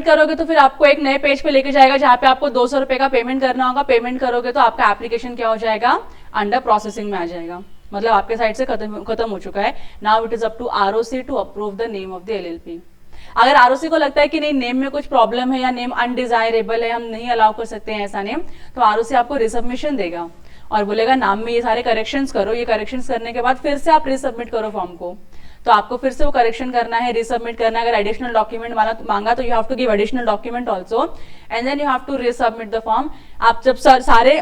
करोगे तो फिर आपको एक नए पेज पे लेके जाएगा जहां पे आपको 200 रुपए का पेमेंट करना होगा। पेमेंट करोगे तो आपका एप्लीकेशन क्या हो जाएगा, अंडर प्रोसेसिंग में आ जाएगा, मतलब आपके साइड से खत्म हो चुका है। Now it is up to ROC to approve the name of the LLP. अगर आरओसी को लगता है कि नहीं, नेम में कुछ प्रॉब्लम है या नेम अनडिजायरेबल है, हम नहीं अलाउ कर सकते हैं ऐसा नेम, तो आरओसी आपको रिसबमिशन देगा और बोलेगा नाम में ये सारे करेक्शंस करो। ये करेक्शंस करने के बाद फिर से आप रिसबमिट करो फॉर्म को, तो आपको फिर से वो करेक्शन करना है, रिसबमिट करना है। अगर एडिशनल डॉक्यूमेंट मांगा तो you have to give additional document also and then you have to resubmit the form. आप जब सारे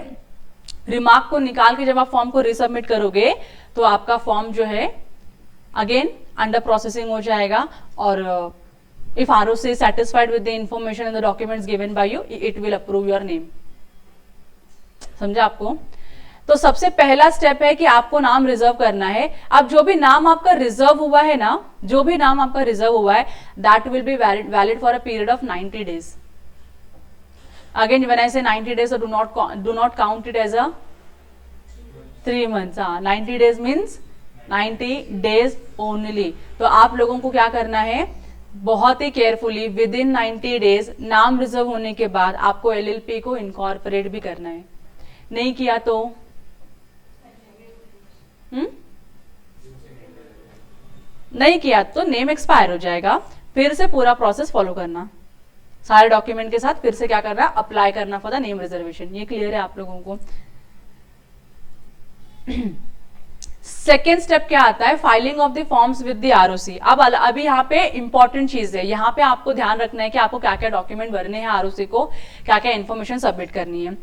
रिमार्क को निकाल के जब आप फॉर्म को रिसबमिट करोगे तो आपका फॉर्म जो है अगेन अंडर प्रोसेसिंग हो जाएगा। और if ROC is satisfied with the information and the documents given by you, it will approve your name. समझा आपको? तो सबसे पहला स्टेप है कि आपको नाम रिजर्व करना है। अब जो भी नाम आपका रिजर्व हुआ है ना, जो भी नाम आपका रिजर्व हुआ है, that will be valid for a period of 90 days. Again, when I say 90 days, so do not count it as a 3 months. 90 days means 90 days only. तो आप लोगों को क्या करना है, बहुत ही केयरफुली विद इन 90 डेज नाम रिजर्व होने के बाद आपको एलएलपी को इनकॉर्पोरेट भी करना है। नहीं किया तो नहीं किया तो नेम एक्सपायर हो जाएगा। फिर से पूरा प्रोसेस फॉलो करना, सारे डॉक्यूमेंट के साथ फिर से क्या करना, अप्लाई करना फॉर द नेम रिजर्वेशन। ये क्लियर है आप लोगों को? सेकेंड स्टेप क्या आता है, filing of the forms with the ROC. अब अभी यहाँ पे इंपॉर्टेंट चीज है, यहाँ पे आपको ध्यान रखना है कि आपको क्या क्या डॉक्यूमेंट भरने हैं, आरओसी को क्या क्या इन्फॉर्मेशन सबमिट करनी है।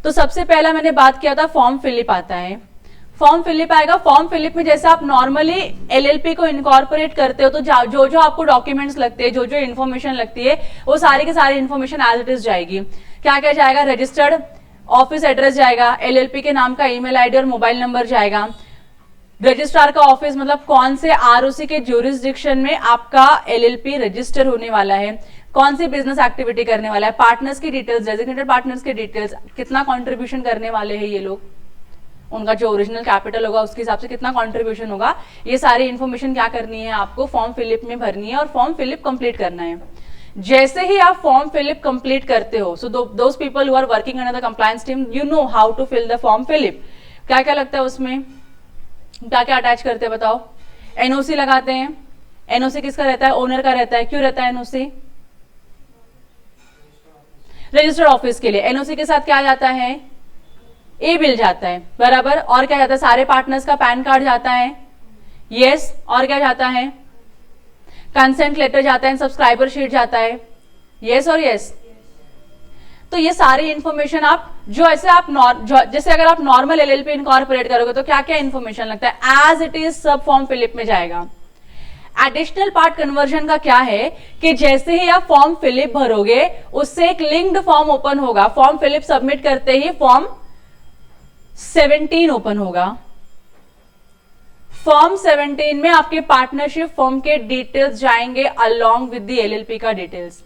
तो सबसे पहला मैंने बात किया था फॉर्म फिलिप आता है। फॉर्म फिलिप आएगा। फॉर्म फिलिप में जैसे आप नॉर्मली एलएलपी को इनकॉर्पोरेट करते हो तो जो जो आपको डॉक्यूमेंट्स लगते हैं, जो जो इन्फॉर्मेशन लगती है, वो सारी की सारी इन्फॉर्मेशन एज इट इज जाएगी। क्या क्या जाएगा, रजिस्टर्ड ऑफिस एड्रेस जाएगा, एलएलपी के नाम का ईमेल आईडी और मोबाइल नंबर जाएगा, रजिस्ट्रार का ऑफिस मतलब कौन से आरओसी के ज्यूरिसडिक्शन में आपका एलएलपी रजिस्टर होने वाला है, कौन सी बिजनेस एक्टिविटी करने वाला है, पार्टनर्स की डिटेल्स, डेजिग्नेटेड पार्टनर्स की डिटेल्स, कितना कंट्रीब्यूशन करने वाले हैं ये लोग, उनका जो ओरिजिनल कैपिटल होगा उसके हिसाब से कितना कंट्रीब्यूशन होगा, ये सारी इन्फॉर्मेशन क्या करनी है, आपको फॉर्म फिलिप में भरनी है और फॉर्म फिलिप कंप्लीट करना है। जैसे ही आप फॉर्म फिलिप कंप्लीट करते हो, so those people who are working under the compliance team, you know how to fill the form FiLLiP. क्या क्या लगता है उसमें, क्या क्या अटैच करते हैं बताओ? एनओसी लगाते हैं। एनओसी किसका रहता है, ओनर का रहता है। क्यों रहता है एनओसी? रजिस्टर्ड ऑफिस के लिए। एनओसी के साथ क्या जाता है, ए बिल जाता है, बराबर। और क्या जाता है, सारे पार्टनर्स का पैन कार्ड जाता है, यस। और क्या जाता है, कंसेंट लेटर जाता है, सब्सक्राइबर शीट जाता है, यस और यस। तो ये सारी इंफॉर्मेशन आप जो ऐसे आप जैसे अगर आप नॉर्मल एलएलपी इनकॉर्पोरेट करोगे तो क्या क्या इंफॉर्मेशन लगता है, एज इट इज सब फॉर्म फिलिप में जाएगा। एडिशनल पार्ट कन्वर्जन का क्या है कि जैसे ही आप फॉर्म फिलिप भरोगे उससे एक लिंक्ड फॉर्म ओपन होगा। फॉर्म फिलिप सबमिट करते ही फॉर्म 17 ओपन होगा। फॉर्म 17 में आपके पार्टनरशिप फॉर्म के डिटेल्स जाएंगे अलोंग विद द एलएलपी का डिटेल्स।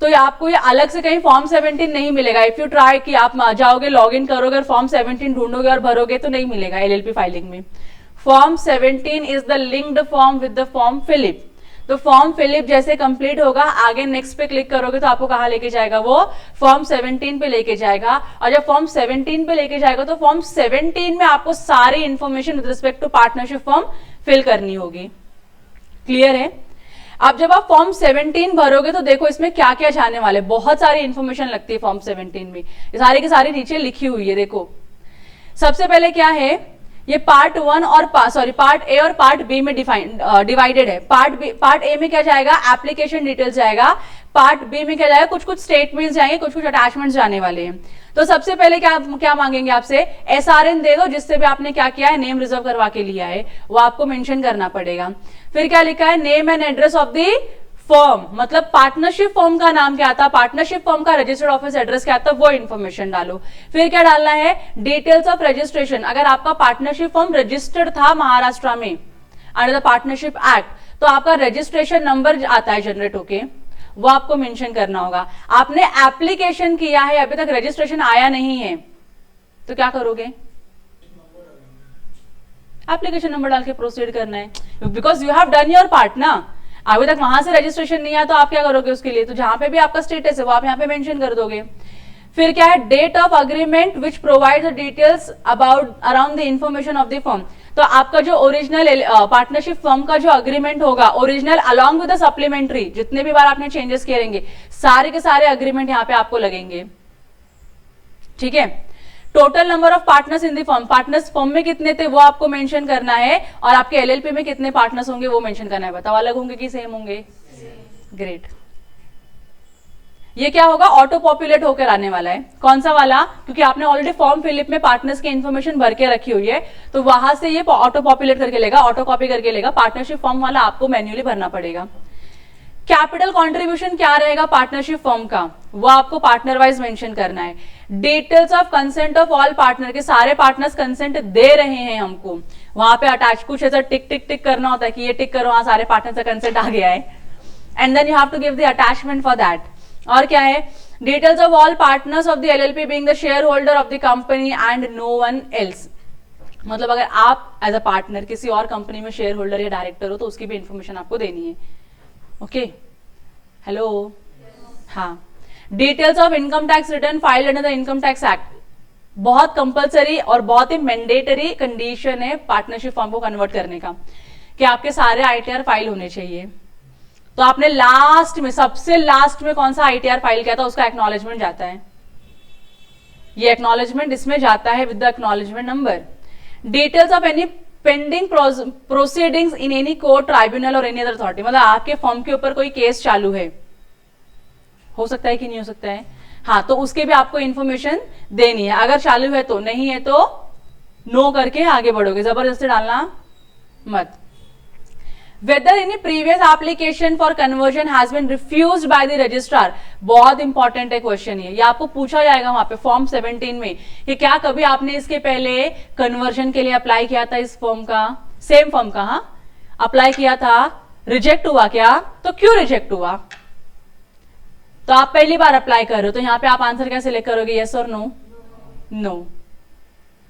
तो ये आपको ये अलग से कहीं फॉर्म 17 नहीं मिलेगा। इफ यू ट्राई कि आप जाओगे लॉग इन करोगे और फॉर्म 17 ढूंढोगे और भरोगे तो नहीं मिलेगा एलएलपी फाइलिंग में। Form 17 is the linked form with the form FiLLiP. तो फॉर्म फिलिप जैसे कंप्लीट होगा, आगे नेक्स्ट पे क्लिक करोगे तो आपको कहाँ लेके जाएगा, वो फॉर्म 17 पे लेके जाएगा। और जब फॉर्म 17 पे लेके जाएगा तो फॉर्म 17 में आपको सारी information with respect to partnership firm fill करनी होगी। क्लियर है? अब जब आप फॉर्म 17 भरोगे तो देखो इसमें क्या क्या जाने वाले, बहुत सारी इंफॉर्मेशन लगती है फॉर्म 17 में, ये सारी की सारी नीचे लिखी हुई है। देखो सबसे पहले क्या है, ये पार्ट 1 और पार्ट ए और पार्ट बी में डिवाइडेड है। पार्ट ए में क्या जाएगा, एप्लीकेशन डिटेल्स जाएगा। पार्ट बी में क्या जाएगा, कुछ कुछ स्टेटमेंट्स जाएंगे, कुछ कुछ अटैचमेंट्स जाने वाले हैं। तो सबसे पहले क्या मांगेंगे आपसे, एसआरएन दे दो जिससे भी आपने क्या किया है, नेम रिजर्व करवा के लिया है, वो आपको मेंशन करना पड़ेगा। फिर क्या लिखा है, name and address of the firm, मतलब पार्टनरशिप फर्म का नाम क्या था, पार्टनरशिप फर्म का रजिस्टर्ड ऑफिस एड्रेस क्या था, वो इन्फॉर्मेशन डालो। फिर क्या डालना है, डिटेल्स ऑफ रजिस्ट्रेशन। अगर आपका पार्टनरशिप फर्म रजिस्टर्ड था महाराष्ट्र में अंडर द पार्टनरशिप एक्ट, तो आपका रजिस्ट्रेशन नंबर आता है जनरेट होके, वो आपको मेंशन करना होगा। आपने एप्लीकेशन किया है, अभी तक रजिस्ट्रेशन आया नहीं है, तो क्या करोगे, एप्लीकेशन नंबर डाल के प्रोसीड करना है, because you have done your part ना। अभी तक वहां से रजिस्ट्रेशन नहीं आया तो आप क्या करोगे उसके लिए, तो जहां पे भी आपका स्टेटस है वो आप यहाँ पे मेंशन कर दोगे। फिर क्या है, date of agreement which provide the details around the information of the firm. तो आपका जो ओरिजिनल पार्टनरशिप फर्म का जो अग्रीमेंट होगा, original along with the supplementary, जितने भी बार आपने चेंजेस करेंगे सारे के सारे अग्रीमेंट यहाँ पे आपको लगेंगे। ठीक है, total number of partners in the firm, partners firm में कितने थे वो आपको मेंशन करना है, और आपके एलएलपी में कितने पार्टनर्स होंगे वो मेंशन करना है। बताओ अलग होंगे कि सेम होंगे? ग्रेट। ये क्या होगा, ऑटो पॉपुलेट होकर आने वाला है। कौन सा वाला, क्योंकि आपने ऑलरेडी फॉर्म फिलिप में पार्टनर्स की इन्फॉर्मेशन भर के रखी हुई है, तो वहां से ये ऑटो पॉपुलेट करके लेगा, ऑटो कॉपी करके लेगा। पार्टनरशिप फॉर्म वाला आपको मैन्युअली भरना पड़ेगा। कैपिटल कंट्रीब्यूशन क्या रहेगा पार्टनरशिप फर्म का, वो आपको पार्टनर वाइज मेंशन करना है। Details of consent of all partner, के सारे पार्टनर्स कंसेंट दे रहे हैं हमको, वहां पे अटैच कुछ ऐसा टिक टिक टिक करना होता है कि ये टिक करो, हाँ सारे पार्टनर का कंसेंट आ गया है, and then you have to give the attachment for that. और क्या है, details of all partners of the LLP being the shareholder of the company and no one else. मतलब अगर आप एज अ पार्टनर किसी और company में share holder या डायरेक्टर हो तो उसकी भी इंफॉर्मेशन आपको देनी है। ओके, हेलो, हाँ। Details of income tax return filed under the income tax act, बहुत कंपलसरी और बहुत ही मैंडेटरी कंडीशन है पार्टनरशिप फॉर्म को कन्वर्ट करने का, कि आपके सारे आईटीआर फाइल होने चाहिए। तो आपने लास्ट में, सबसे लास्ट में कौन सा आईटीआर फाइल किया था, उसका एक्नॉलेजमेंट जाता है, ये एक्नॉलेजमेंट इसमें जाता है with the acknowledgement number. Details of any pending proceedings in any court, tribunal और एनी अदर अथॉरिटी, मतलब आपके फर्म के ऊपर कोई केस चालू है, हो सकता है कि नहीं हो सकता है, हाँ, तो उसके भी आपको इंफॉर्मेशन देनी है। अगर चालू है तो, नहीं है तो नो करके आगे बढ़ोगे, जबरदस्ती डालना मत। Whether any previous application for conversion has been refused by the registrar, बहुत इंपॉर्टेंट है क्वेश्चन ये आपको पूछा जाएगा वहां पे फॉर्म 17 में, कि क्या कभी आपने इसके पहले कन्वर्जन के लिए अप्लाई किया था, इस फॉर्म का, सेम फॉर्म का, हाँ अप्लाई किया था, रिजेक्ट हुआ क्या, तो क्यों रिजेक्ट हुआ। तो आप पहली बार अप्लाई कर रहे हो तो यहाँ पे आप आंसर क्या सिलेक्ट करोगे, यस और नो, नो।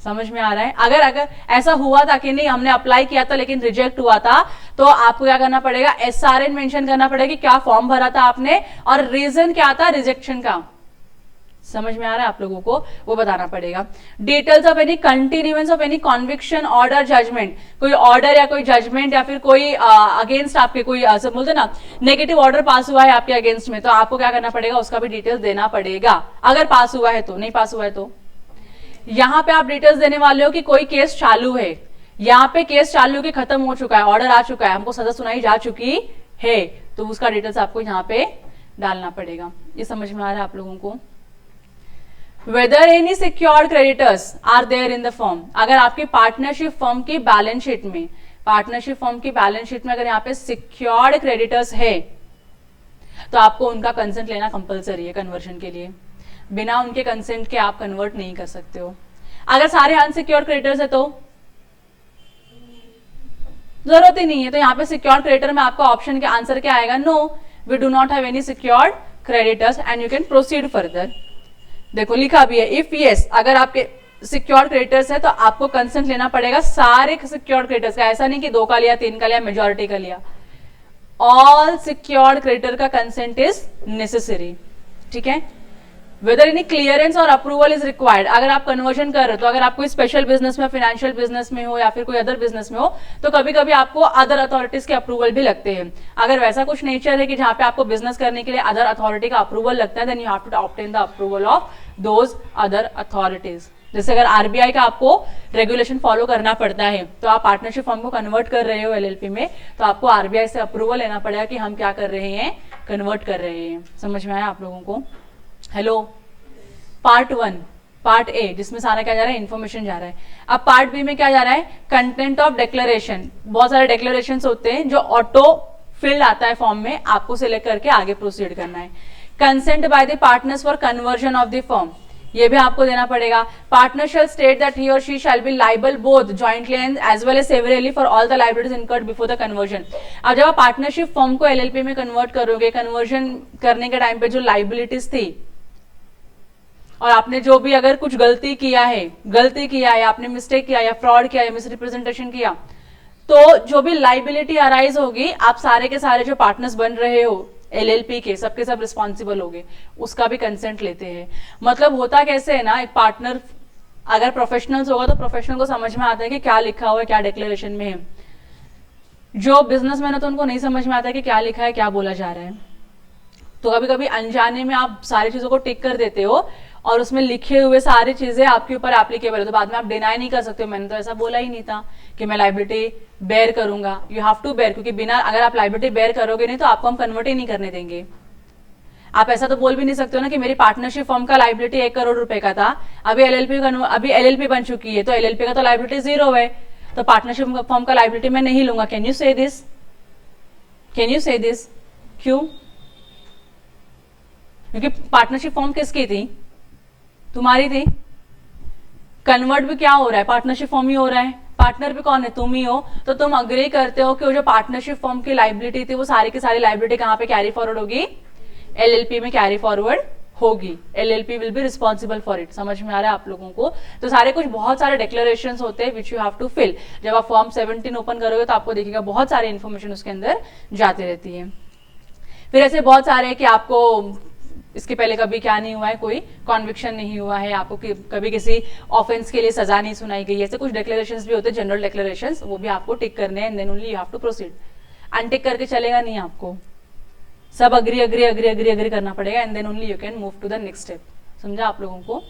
समझ में आ रहा है? अगर ऐसा हुआ था कि नहीं हमने अप्लाई किया था लेकिन रिजेक्ट हुआ था, तो आपको क्या करना पड़ेगा, एसआरएन मेंशन करना पड़ेगा कि क्या फॉर्म भरा था आपने और रीजन क्या था रिजेक्शन का। समझ में आ रहा है आप लोगों को, वो बताना पड़ेगा। Details of any continuance of any conviction order judgment, कोई ऑर्डर या कोई जजमेंट या फिर कोई अगेंस्ट आपके कोई बोलते ना नेगेटिव ऑर्डर पास हुआ है आपके अगेंस्ट में, तो आपको क्या करना पड़ेगा, उसका भी डिटेल्स देना पड़ेगा, अगर पास हुआ है तो। नहीं पास हुआ है तो यहाँ पे आप डिटेल्स देने वाले हो कि कोई केस चालू है, यहाँ पे केस चालू के खत्म हो चुका है, ऑर्डर आ चुका है, हमको सजा सुनाई जा चुकी है, तो उसका डिटेल्स आपको यहाँ पे डालना पड़ेगा। ये समझ में आ रहा है आप लोगों को। Whether any secured creditors are there in the firm, अगर आपकी पार्टनरशिप फर्म की बैलेंस शीट में, पार्टनरशिप फर्म की बैलेंस शीट में अगर यहाँ पे सिक्योर्ड क्रेडिटर्स है तो आपको उनका कंसेंट लेना कंपलसरी है कन्वर्शन के लिए, बिना उनके कंसेंट के आप कन्वर्ट नहीं कर सकते हो। अगर सारे अनसिक्योर्ड क्रेडिटर्स है तो जरूरत ही नहीं है, तो यहाँ पे सिक्योर्ड क्रेडिटर में आपका ऑप्शन के आंसर क्या आएगा, no we do not have any secured creditors and you can proceed further. देखो लिखा भी है, इफ यस, अगर आपके सिक्योर्ड क्रेडिटर्स है तो आपको कंसेंट लेना पड़ेगा सारे सिक्योर्ड क्रेडिटर्स का, ऐसा नहीं कि 2 का लिया, 3 का लिया, मेजोरिटी का लिया। ऑल सिक्योर्ड क्रेडिटर का कंसेंट इज नेसेसरी, ठीक है। वेदर एनी क्लियरेंस और अप्रूवल इज रिक्वायर्ड, अगर आप कन्वर्जन कर रहे हो तो अगर आप कोई स्पेशल बिजनेस में, फाइनेंशियल बिजनेस में हो या फिर कोई अदर बिजनेस में हो तो कभी कभी आपको अदर अथॉरिटीज के अप्रूवल भी लगते हैं। अगर वैसा कुछ नेचर है कि जहां पे आपको बिजनेस करने के लिए अदर अथॉरिटी का अप्रूवल लगता है, then you have to obtain the approval of those other authorities. जैसे अगर आरबीआई का आपको रेगुलेशन फॉलो करना पड़ता है तो आप पार्टनरशिप फॉर्म को कन्वर्ट कर रहे हो एलएलपी में, तो आपको आरबीआई से अप्रूवल लेना पड़ेगा कि हम क्या कर रहे हैं, कन्वर्ट कर रहे हैं। समझ में आया आप लोगों को? हेलो, पार्ट 1 पार्ट ए जिसमें सारा क्या जा रहा है, इन्फॉर्मेशन जा रहा है। अब पार्ट बी में क्या जा रहा है, कंटेंट ऑफ डिक्लेरेशन। बहुत सारे डिक्लेरेशन होते हैं जो ऑटो फिल्ड आता है फॉर्म में, आपको सिलेक्ट करके आगे प्रोसीड करना है। Consent by the partners for conversion of the form, ये भी आपको देना पड़ेगा। Partner shall state that he or she shall be liable both jointly and as well as severally for all the liabilities incurred before the conversion. अब जब आप partnership form को LLP में कन्वर्ट करोगे, कन्वर्जन करने के टाइम पे जो लाइबिलिटीज थी और आपने जो भी अगर कुछ गलती किया है, आपने मिस्टेक किया या फ्रॉड किया या मिसरिप्रेजेंटेशन किया, तो जो भी लाइबिलिटी अराइज होगी, आप सारे के सारे जो पार्टनर्स बन रहे हो एलएलपी के, सबके सब रिस्पॉन्सिबल होंगे, उसका भी कंसेंट लेते हैं। मतलब होता कैसे है ना, एक पार्टनर अगर प्रोफेशनल्स होगा तो प्रोफेशनल को समझ में आता है कि क्या लिखा हुआ है, क्या डिक्लेरेशन में है। जो बिजनेसमैन है तो उनको नहीं समझ में आता है कि क्या लिखा है, क्या बोला जा रहा है। तो कभी कभी अनजाने में आप सारी चीजों को टिक कर देते हो और उसमें लिखे हुए सारी चीजें आपके ऊपर एप्लीकेबल है, तो बाद में आप डिनाई नहीं कर सकते हो, मैंने तो ऐसा बोला ही नहीं था कि मैं लाइबिलिटी बेयर करूंगा। यू हैव टू बेयर, क्योंकि बिना अगर आप लाइबिलिटी बेयर करोगे नहीं तो आपको हम कन्वर्ट ही नहीं करने देंगे। आप ऐसा तो बोल भी नहीं सकते हो ना कि मेरी पार्टनरशिप फॉर्म का लाइबिलिटी 1 करोड़ रुपए का था, अभी एलएलपी बन चुकी है तो एलएलपी का तो लाइबिलिटी 0 है, तो पार्टनरशिप फॉर्म का लाइबिलिटी मैं नहीं लूंगा। कैन यू से दिस? कैन यू से दिस? क्यों? क्योंकि पार्टनरशिप फॉर्म किसकी थी? तुम्हारी थी। कन्वर्ट भी क्या हो रहा है, पार्टनरशिप फॉर्म ही हो रहा है। पार्टनर भी कौन है? तुम ही हो। तो तुम अग्री करते हो कि वो जो पार्टनरशिप फॉर्म की लाइबिलिटी थी वो सारी की सारी लाइबिलिटी कहां पे कैरी फॉरवर्ड होगी? एलएलपी में कैरी फॉरवर्ड होगी। LLP will be responsible for it. समझ में आ रहा है आप लोगों को? तो सारे कुछ बहुत सारे डिक्लेरेशन होते हैं which you have to fill. जब आप फॉर्म 17 ओपन करोगे तो आपको देखिएगा बहुत सारे इन्फॉर्मेशन उसके अंदर जाती रहती है। फिर ऐसे बहुत सारे है कि आपको इसके पहले कभी क्या नहीं हुआ है, कोई कॉन्विक्शन नहीं हुआ है, आपको कभी किसी ऑफेंस के लिए सजा नहीं सुनाई गई, ऐसे कुछ डिक्लेरेशंस भी होते हैं, जनरल डिक्लेरेशंस, वो भी आपको टिक करने हैं, and then only you have to proceed. Untick करके चलेगा नहीं, आपको सब अग्री करना पड़ेगा, and then only you can move to the next step. समझा आप लोगों को?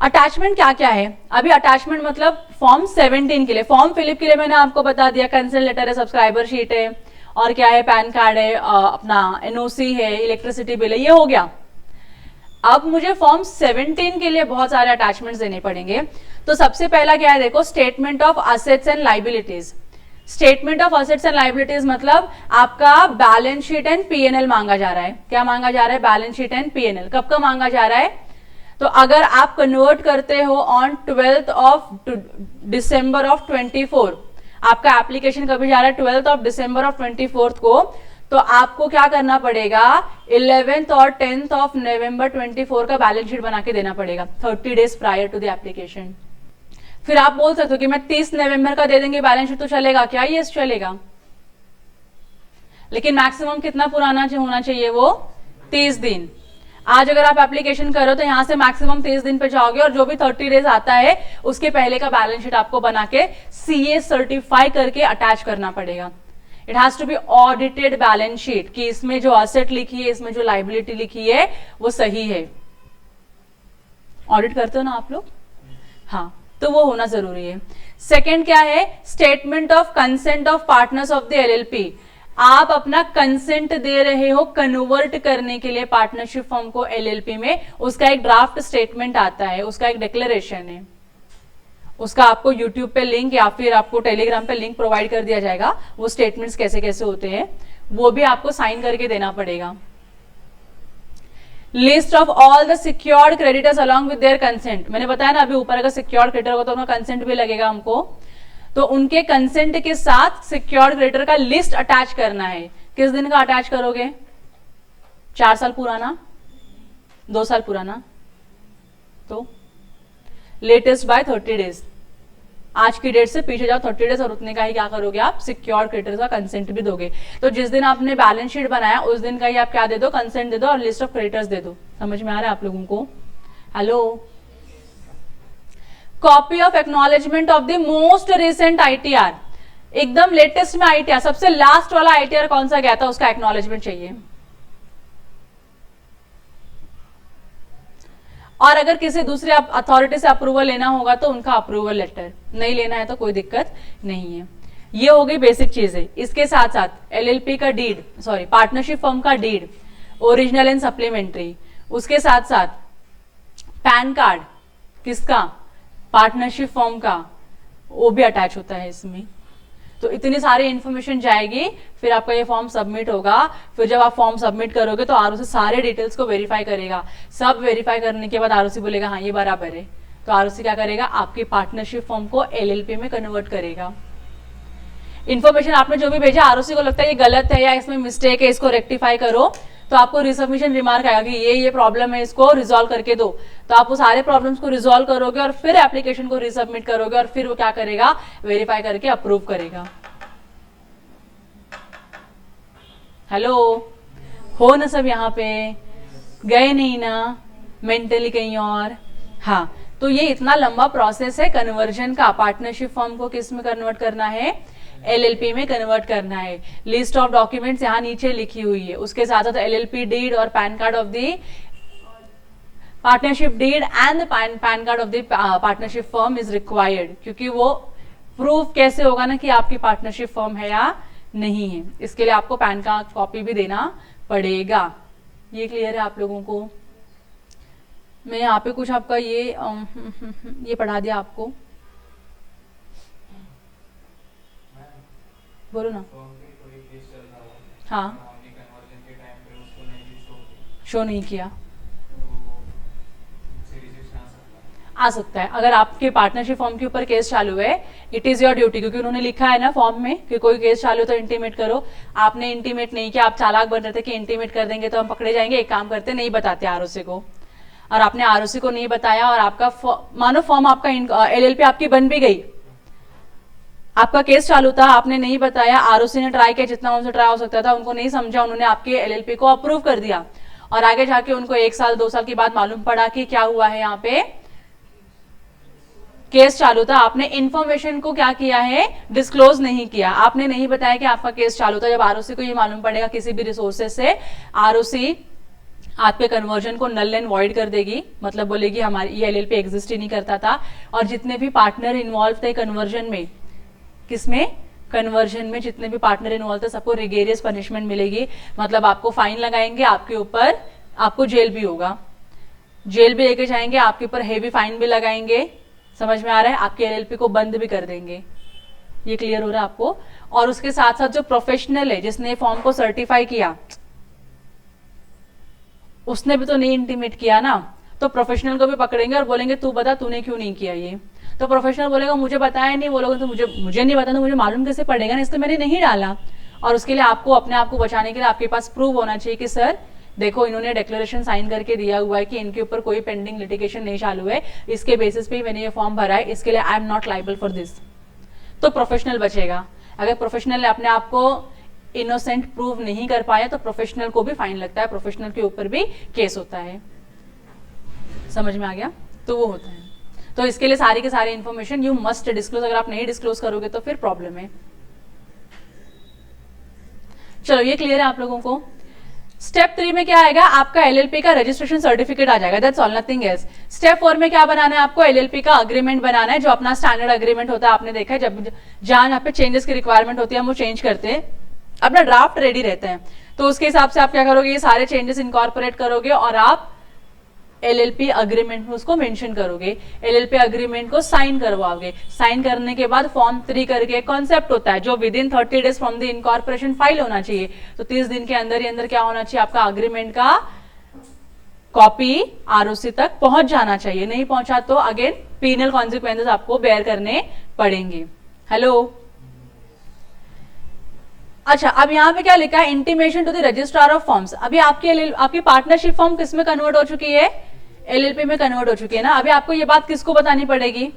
अटैचमेंट क्या क्या है? अभी अटैचमेंट मतलब फॉर्म 17 के लिए, फॉर्म फिलिप के लिए मैंने आपको बता दिया, कंसेंट लेटर है, सब्सक्राइबर शीट है, और क्या है, पैन कार्ड है, अपना एनओसी है, इलेक्ट्रिसिटी बिल है, ये हो गया। अब मुझे फॉर्म 17 के लिए बहुत सारे अटैचमेंट्स देने पड़ेंगे। तो सबसे पहला क्या है, देखो, statement of assets and liabilities. Statement of assets and liabilities मतलब आपका बैलेंस शीट एंड पीएनएल मांगा जा रहा है। क्या मांगा जा रहा है? Balance sheet and PNL. कब का मांगा जा रहा है? तो अगर आप कन्वर्ट करते हो on 12th of December of 24, आपका एप्लीकेशन कभी जा रहा है 12th ऑफ डिसम्बर ऑफ 24 को, तो आपको क्या करना पड़ेगा, 11th और 10th ऑफ नवंबर 24 का बैलेंस शीट बना के देना पड़ेगा, 30 days prior to the application. फिर आप बोल सकते हो कि मैं 30 नवंबर का दे देंगे बैलेंस शीट, तो चलेगा क्या? यस चलेगा, लेकिन मैक्सिमम कितना पुराना होना चाहिए? वो 30 दिन। आज अगर आप एप्लीकेशन करो तो यहां से मैक्सिमम 30 दिन पे जाओगे, और जो भी 30 डेज आता है उसके पहले का बैलेंस शीट आपको बना के सीए सर्टिफाई करके अटैच करना पड़ेगा। It has to be audited balance sheet, कि इसमें जो असेट लिखी है, इसमें जो लाइबिलिटी लिखी है वो सही है। ऑडिट करते हो ना आप लोग? हाँ, तो वो होना जरूरी है। सेकेंड क्या है? Statement of consent of partners of the LLP. आप अपना कंसेंट दे रहे हो कन्वर्ट करने के लिए पार्टनरशिप फॉर्म को एलएलपी में, उसका एक ड्राफ्ट स्टेटमेंट आता है, उसका एक डिक्लेरेशन है, उसका आपको यूट्यूब पे लिंक या फिर आपको टेलीग्राम पे लिंक प्रोवाइड कर दिया जाएगा। वो स्टेटमेंट्स कैसे कैसे होते हैं वो भी आपको साइन करके देना पड़ेगा। List of all the secured creditors along with their consent. मैंने बताया ना अभी ऊपर, अगर सिक्योर्ड क्रेडिटर होगा तो उनका कंसेंट भी लगेगा हमको, तो उनके कंसेंट के साथ सिक्योर्ड क्रेडिटर का लिस्ट अटैच करना है। किस दिन का अटैच करोगे? 4 साल पुराना, 2 साल पुराना, तो लेटेस्ट बाय 30 डेज, आज की डेट से पीछे जाओ 30 डेज और उतने का ही क्या करोगे आप, सिक्योर्ड क्रेडिटर्स का कंसेंट भी दोगे। तो जिस दिन आपने बैलेंस शीट बनाया उस दिन का ही आप क्या दे दो, कंसेंट दे दो और लिस्ट ऑफ क्रेडिटर्स दे दो। समझ में आ रहा है आप लोगों को? Hello, copy of acknowledgement of the most recent ITR, एकदम लेटेस्ट में आईटीआर, सबसे लास्ट वाला आईटीआर कौन सा गया था उसका एक्नॉलेजमेंट चाहिए। और अगर किसी दूसरे अथॉरिटी से अप्रूवल लेना होगा तो उनका अप्रूवल लेटर, नहीं लेना है तो कोई दिक्कत नहीं है। ये हो गई बेसिक चीजें। इसके साथ साथ एलएलपी का डीड, सॉरी पार्टनरशिप फर्म का डीड, ओरिजिनल एंड सप्लीमेंट्री, उसके साथ साथ पैन कार्ड किसका, पार्टनरशिप फर्म का, वो भी अटैच होता है इसमें। तो इतनी सारी इंफॉर्मेशन जाएगी, फिर आपका ये फॉर्म सबमिट होगा। फिर जब आप फॉर्म सबमिट करोगे तो आरओसी सारे डिटेल्स को वेरीफाई करेगा। सब वेरीफाई करने के बाद आरओसी बोलेगा हाँ ये बराबर है, तो आरओसी क्या करेगा, आपकी पार्टनरशिप फॉर्म को एलएलपी में कन्वर्ट करेगा। इन्फॉर्मेशन आपने जो भी भेजा आरओसी को लगता है ये गलत है या इसमें मिस्टेक है, इसको रेक्टिफाई करो, तो आपको रिसबमिशन रिमार्क आएगा कि ये प्रॉब्लम है, इसको रिजॉल्व करके दो। तो आप वो सारे प्रॉब्लम्स को रिजॉल्व करोगे और फिर एप्लीकेशन को रिसबमिट करोगे और फिर वो क्या करेगा, वेरीफाई करके अप्रूव करेगा। हेलो, हो ना सब यहाँ पे, गए नहीं ना मेंटली कहीं और? हाँ, तो ये इतना लंबा प्रोसेस है कन्वर्जन का। पार्टनरशिप फॉर्म को किस में कन्वर्ट करना है, एलएलपी में कन्वर्ट करना है। लिस्ट ऑफ डॉक्यूमेंट्स यहाँ नीचे लिखी हुई है, उसके साथ साथ एलएलपी डीड और PAN card of the partnership deed and PAN card of the partnership firm is required, क्योंकि वो प्रूफ कैसे होगा ना कि आपकी पार्टनरशिप फर्म है या नहीं है, इसके लिए आपको पैन का कॉपी भी देना पड़ेगा। ये क्लियर है आप लोगों को? मैं यहाँ पे कुछ आपका ये पढ़ा दिया आपको, बोलो ना। हाँ, शो नहीं किया, आ सकता है। अगर आपके पार्टनरशिप फॉर्म के ऊपर केस चालू है, इट इज योर ड्यूटी, क्योंकि उन्होंने लिखा है ना फॉर्म में कि कोई केस चालू है तो इंटीमेट करो। आपने इंटीमेट नहीं किया, आप चालाक बन रहे थे कि इंटीमेट कर देंगे तो हम पकड़े जाएंगे। एक काम करते, नहीं बताते आरओसी को, और आपने आरओसी को नहीं बताया और आपका मानो फॉर्म आपका एलएलपी आपकी बन भी गई, आपका केस चालू था, आपने नहीं बताया, आरओसी ने ट्राई किया जितना उनसे ट्राई हो सकता था, उनको नहीं समझा, उन्होंने आपके एलएलपी को अप्रूव कर दिया और आगे जाके उनको 1 साल 2 साल के बाद मालूम पड़ा कि क्या हुआ है, यहाँ पे केस चालू था, आपने इंफॉर्मेशन को क्या किया है, डिस्क्लोज नहीं किया, आपने नहीं बताया कि आपका केस चालू था। जब आरओसी को ये मालूम पड़ेगा किसी भी रिसोर्सेज से, आरओसी आपके कन्वर्जन को नल एंड वॉइड कर देगी, मतलब बोलेगी हमारी ये एलएलपी एग्जिस्ट ही नहीं करता था। और जितने भी पार्टनर इन्वॉल्व थे कन्वर्जन में, किसमें, कन्वर्जन में जितने भी पार्टनर इन्वॉल्व थे सबको रिगेरियस पनिशमेंट मिलेगी, मतलब आपको फाइन लगाएंगे, आपके ऊपर आपको जेल भी होगा, जेल भी लेके जाएंगे, आपके ऊपर हेवी फाइन भी लगाएंगे। समझ में आ रहा है? आपके एलएलपी को बंद भी कर देंगे। ये क्लियर हो रहा है आपको? और उसके साथ साथ जो प्रोफेशनल है जिसने फॉर्म को सर्टिफाई किया, उसने भी तो नहीं इंटीमेट किया ना, तो प्रोफेशनल को भी पकड़ेंगे और बोलेंगे तू बता तूने क्यों नहीं किया ये। तो प्रोफेशनल बोलेगा मुझे बताया नहीं, बोलोगे तो मुझे नहीं पता, तो मुझे मालूम कैसे पड़ेगा ना, इसलिए मैंने नहीं डाला। और उसके लिए आपको अपने आप को बचाने के लिए आपके पास प्रूफ होना चाहिए कि सर देखो इन्होंने डिक्लेरेशन साइन करके दिया हुआ है कि इनके ऊपर कोई पेंडिंग लिटिगेशन नहीं चालू है, इसके बेसिस पे ही मैंने ये फॉर्म भरा है, इसके लिए I am not liable for this. तो प्रोफेशनल बचेगा। अगर प्रोफेशनल ने अपने आप को इनोसेंट प्रूव नहीं कर पाया तो प्रोफेशनल को भी फाइन लगता है, प्रोफेशनल के ऊपर भी केस होता है। समझ में आ गया? तो वो होता है। तो इसके लिए सारी के सारी इंफॉर्मेशन यू मस्ट डिस्क्लोज, अगर आप नहीं डिस्क्लोज करोगे तो फिर प्रॉब्लम है। चलो ये क्लियर है आप लोगों को? स्टेप 3 में क्या आएगा, आपका एलएलपी का रजिस्ट्रेशन सर्टिफिकेट आ जाएगा, that's all, nothing else. Step 4 में क्या बनाना है आपको, एलएलपी का अग्रीमेंट बनाना है, जो अपना स्टैंडर्ड अग्रीमेंट होता है, आपने देखा है जब जहां पे चेंजेस की रिक्वायरमेंट होती है हम वो चेंज करते हैं, अपना ड्राफ्ट रेडी रहता है, तो उसके हिसाब से आप क्या करोगे, ये सारे चेंजेस इनकॉर्पोरेट करोगे और आप एलएलपी अग्रीमेंट में उसको मेंशन करोगे, एलएलपी अग्रीमेंट को साइन करवाओगे। साइन करने के बाद फॉर्म 3 करके कॉन्सेप्ट होता है जो with in 30 days from the incorporation file होना चाहिए। तो 30 दिन के अंदर ही अंदर क्या होना चाहिए, आपका अग्रीमेंट का कॉपी आरओसी तक पहुंच जाना चाहिए। नहीं पहुंचा तो अगेन पीनल कॉन्सिक्वेंसेस आपको बेयर करने पड़ेंगे। हेलो, अच्छा, अब यहाँ पे क्या लिखा है, intimation to the registrar of firms. अभी आपकी पार्टनरशिप फॉर्म किस में कन्वर्ट हो चुकी है, एलएलपी में कन्वर्ट हो चुकी है ना। अभी आपको ये बात किसको बतानी पड़ेगी,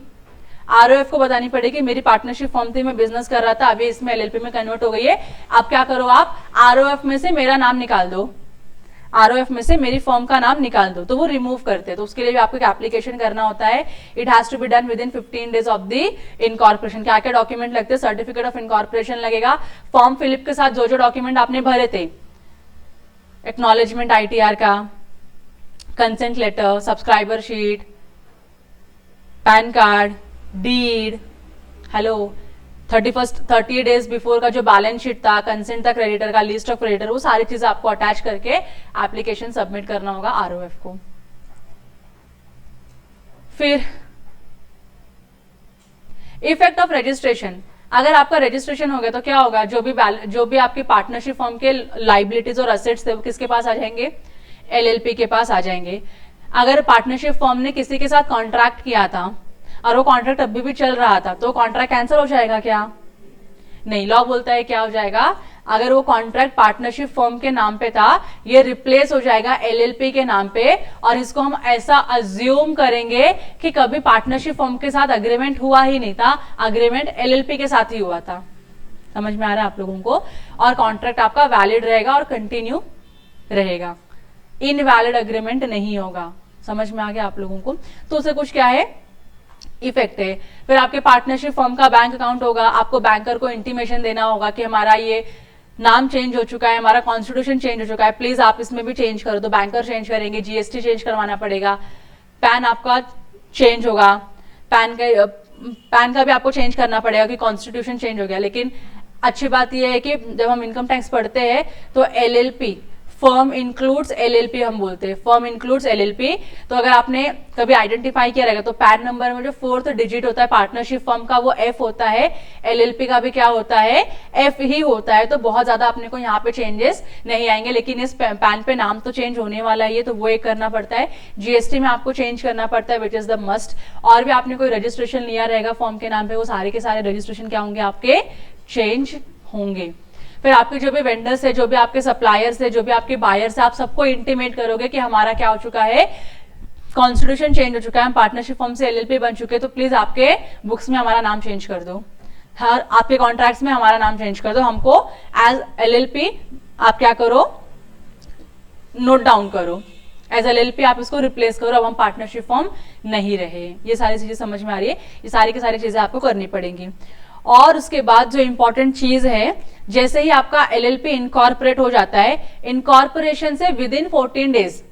आरओएफ को बतानी पड़ेगी। मेरी पार्टनरशिप फॉर्म थी, मैं बिजनेस कर रहा था, अभी इसमें एलएलपी में कन्वर्ट हो गई है। आप क्या करो, आप आरओएफ में से मेरा नाम निकाल दो, आरओएफ में से मेरी फॉर्म का नाम निकाल दो। तो वो रिमूव करते हैं, तो उसके लिए भी आपको एक एप्लीकेशन करना होता है। It has to be done within 15 days of the incorporation. क्या क्या डॉक्यूमेंट लगते हैं, सर्टिफिकेट ऑफ इनकॉर्पोरेशन लगेगा, फॉर्म फिलिप के साथ जो जो डॉक्यूमेंट आपने भरे थे, एक्नॉलेजमेंट आईटीआर का, consent letter, subscriber sheet, PAN card, deed, hello, 30 days before का जो बैलेंस शीट था, कंसेंट था क्रेडिटर का, लिस्ट ऑफ क्रेडिटर, वो सारी चीजें आपको अटैच करके एप्लीकेशन सबमिट करना होगा आरओएफ को। फिर इफेक्ट ऑफ रजिस्ट्रेशन, अगर आपका रजिस्ट्रेशन हो गया तो क्या होगा, जो भी आपकी पार्टनरशिप फॉर्म के लाइबिलिटीज और असेट्स थे वो किसके पास आ जाएंगे, एलएलपी के पास आ जाएंगे। अगर पार्टनरशिप फॉर्म ने किसी के साथ कॉन्ट्रैक्ट किया था और वो कॉन्ट्रैक्ट अभी भी चल रहा था, तो कॉन्ट्रैक्ट कैंसिल हो जाएगा क्या, नहीं। लॉ बोलता है क्या हो जाएगा, अगर वो कॉन्ट्रैक्ट पार्टनरशिप फर्म के नाम पे था, ये रिप्लेस हो जाएगा एलएलपी के नाम पे, और इसको हम ऐसा अज्यूम करेंगे कि कभी पार्टनरशिप फर्म के साथ अग्रीमेंट हुआ ही नहीं था, अग्रीमेंट एलएलपी के साथ ही हुआ था। समझ में आ रहा है आप लोगों को, और कॉन्ट्रैक्ट आपका वैलिड रहेगा और कंटिन्यू रहेगा, इनवैलिड अग्रीमेंट नहीं होगा। समझ में आ गया आप लोगों को। तो उसे कुछ क्या है, इफेक्ट है। फिर आपके पार्टनरशिप फर्म का बैंक अकाउंट होगा, आपको बैंकर को इंटीमेशन देना होगा कि हमारा ये नाम चेंज हो चुका है, हमारा कॉन्स्टिट्यूशन चेंज हो चुका है, प्लीज आप इसमें भी चेंज करो। तो बैंकर चेंज करेंगे, जीएसटी चेंज करवाना पड़ेगा, पैन आपका चेंज होगा, पैन का भी आपको चेंज करना पड़ेगा कि कॉन्स्टिट्यूशन चेंज हो गया। लेकिन अच्छी बात यह है कि जब हम इनकम टैक्स पढ़ते हैं तो एलएलपी, फर्म इंक्लूड्स एलएलपी हम बोलते हैं, फर्म इंक्लूड्स एलएलपी। तो अगर आपने कभी आइडेंटिफाई किया रहेगा तो पैन नंबर में जो 4th डिजिट होता है पार्टनरशिप फर्म का वो एफ होता है, एलएलपी का भी क्या होता है, एफ ही होता है। तो बहुत ज्यादा अपने को यहाँ पे चेंजेस नहीं आएंगे, लेकिन इस पैन पे नाम तो चेंज होने वाला है, तो वो एक करना पड़ता है। जीएसटी में आपको चेंज करना पड़ता है, विच इज द मस्ट। और भी आपने कोई रजिस्ट्रेशन लिया रहेगा फर्म के नाम पे, वो सारे के सारे रजिस्ट्रेशन क्या होंगे, आपके चेंज होंगे। फिर आपके जो भी वेंडर्स है, जो भी आपके सप्लायर्स है, जो भी आपके बायर्स है, आप सबको इंटीमेट करोगे कि हमारा क्या हो चुका है, कॉन्स्टिट्यूशन चेंज हो चुका है, हम पार्टनरशिप फर्म से एलएलपी बन चुके हैं, तो प्लीज आपके बुक्स में हमारा नाम चेंज कर दो, हर आपके कॉन्ट्रैक्ट्स में हमारा नाम चेंज कर दो, हमको एज एलएलपी आप क्या करो, नोट डाउन करो, एज एलएलपी आप इसको रिप्लेस करो, अब हम पार्टनरशिप फर्म नहीं रहे। ये सारी चीजें समझ में आ रही है, ये सारी की सारी चीजें आपको करनी पड़ेंगी। और उसके बाद जो इंपॉर्टेंट चीज है, जैसे ही आपका एलएलपी इनकॉर्पोरेट हो जाता है, इनकॉर्पोरेशन से विद इन 14 डेज